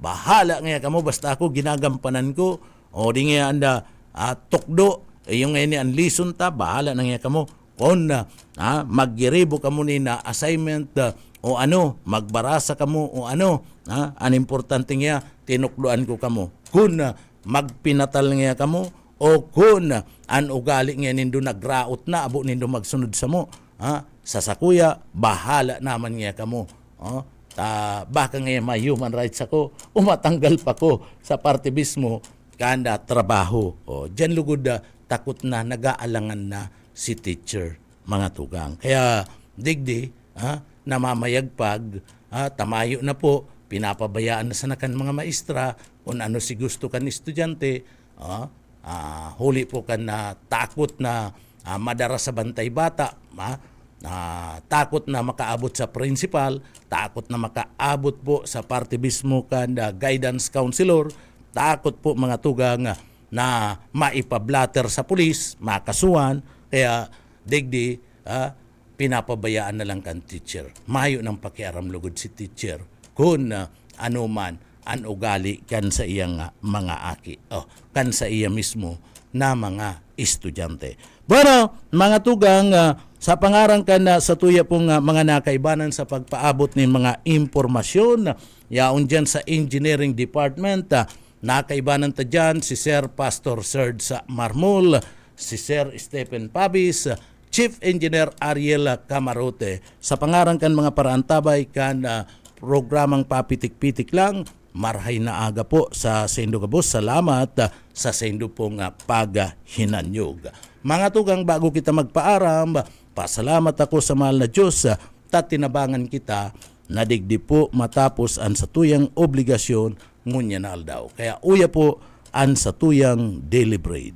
Bahala nga kamo, basta ako ginagampanan ko. O di nga anda tukdo, yung nga ni ang lison ta, bahala na nga kamo. Kung maggiribo kamo ni na assignment, o ano, magbarasa kamo, o ano, ang importante nga, tinukdoan ko kamo. Kung magpinatal nga kamo, o kung an ugali nga nindo nagraot na, abo nindo magsunod sa mo, sa sakuya, bahala naman nga kamo. Baka nga may human rights ako, umatanggal pa ko sa parte mismo, kanda trabaho. Diyan lugod takot na, nag-aalangan na si teacher, mga tugang. Kaya, digdi, namamayagpag, tamayo na po, pinapabayaan na sa nakan mga maestra, kung ano si gusto kan estudyante, huli po kan na takot na madara sa bantay bata, takot na makaabot sa principal, takot na makaabot po sa parte mismo kan guidance counselor, takot po mga tugang na maipablatter sa pulis, makasuhan, kaya digdi pinapabayaan na lang kan teacher. Mayo ng pakiaram lugod si teacher kung ano man ang ugali kan sa iyang mga aki, kan sa iya mismo na mga estudyante. Bueno, mga tugang, sa pangarang kan sa tuya pong mga nakaibanan sa pagpaabot ng mga impormasyon, yaon dyan sa Engineering Department, nakaibanan ta dyan si Sir Pastor Serge sa Marmol, si Sir Stephen Pabis, Chief Engineer Ariel Camarote. Sa pangarang kan mga paraantabay kan programang papitik-pitik lang, marhay na aga po sa sendo gabos. Salamat sa sendo pong paghinanyog. Mga tugang, bago kita magpaaram, pasalamat ako sa mahal na Diyos at tinabangan kita na digdi po matapos ang satuyang obligasyon ngunya na aldaw. Kaya uya po ang satuyang daily bread.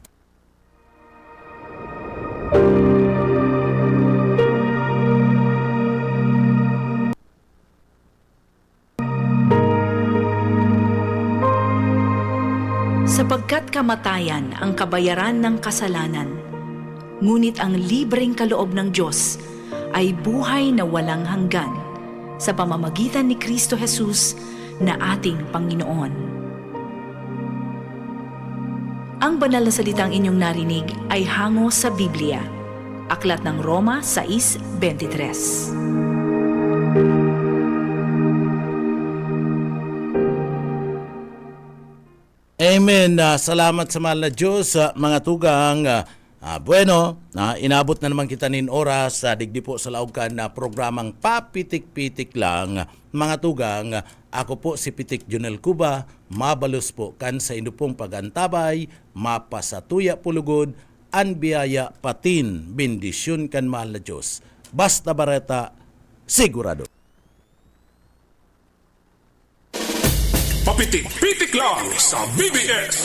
Sapagkat kamatayan ang kabayaran ng kasalanan, ngunit ang libreng kaloob ng Diyos ay buhay na walang hanggan sa pamamagitan ni Kristo Jesus na ating Panginoon. Ang banal na salitang inyong narinig ay hango sa Biblia. Aklat ng Roma 6:23. Amen. Salamat sa mahal na Diyos, mga tugang. Bueno, inabot na naman kita nin oras sa digdi po sa laog na programang papitik-pitik lang. Mga tugang, ako po si Pitik Junel Cuba, mabalos po kan sa inyo pagantabay, mapasatuya pulugod, an biyaya patin, bendisyon kan mahal na Diyos. Basta bareta, sigurado. Papitik-pitik lang sa BBS.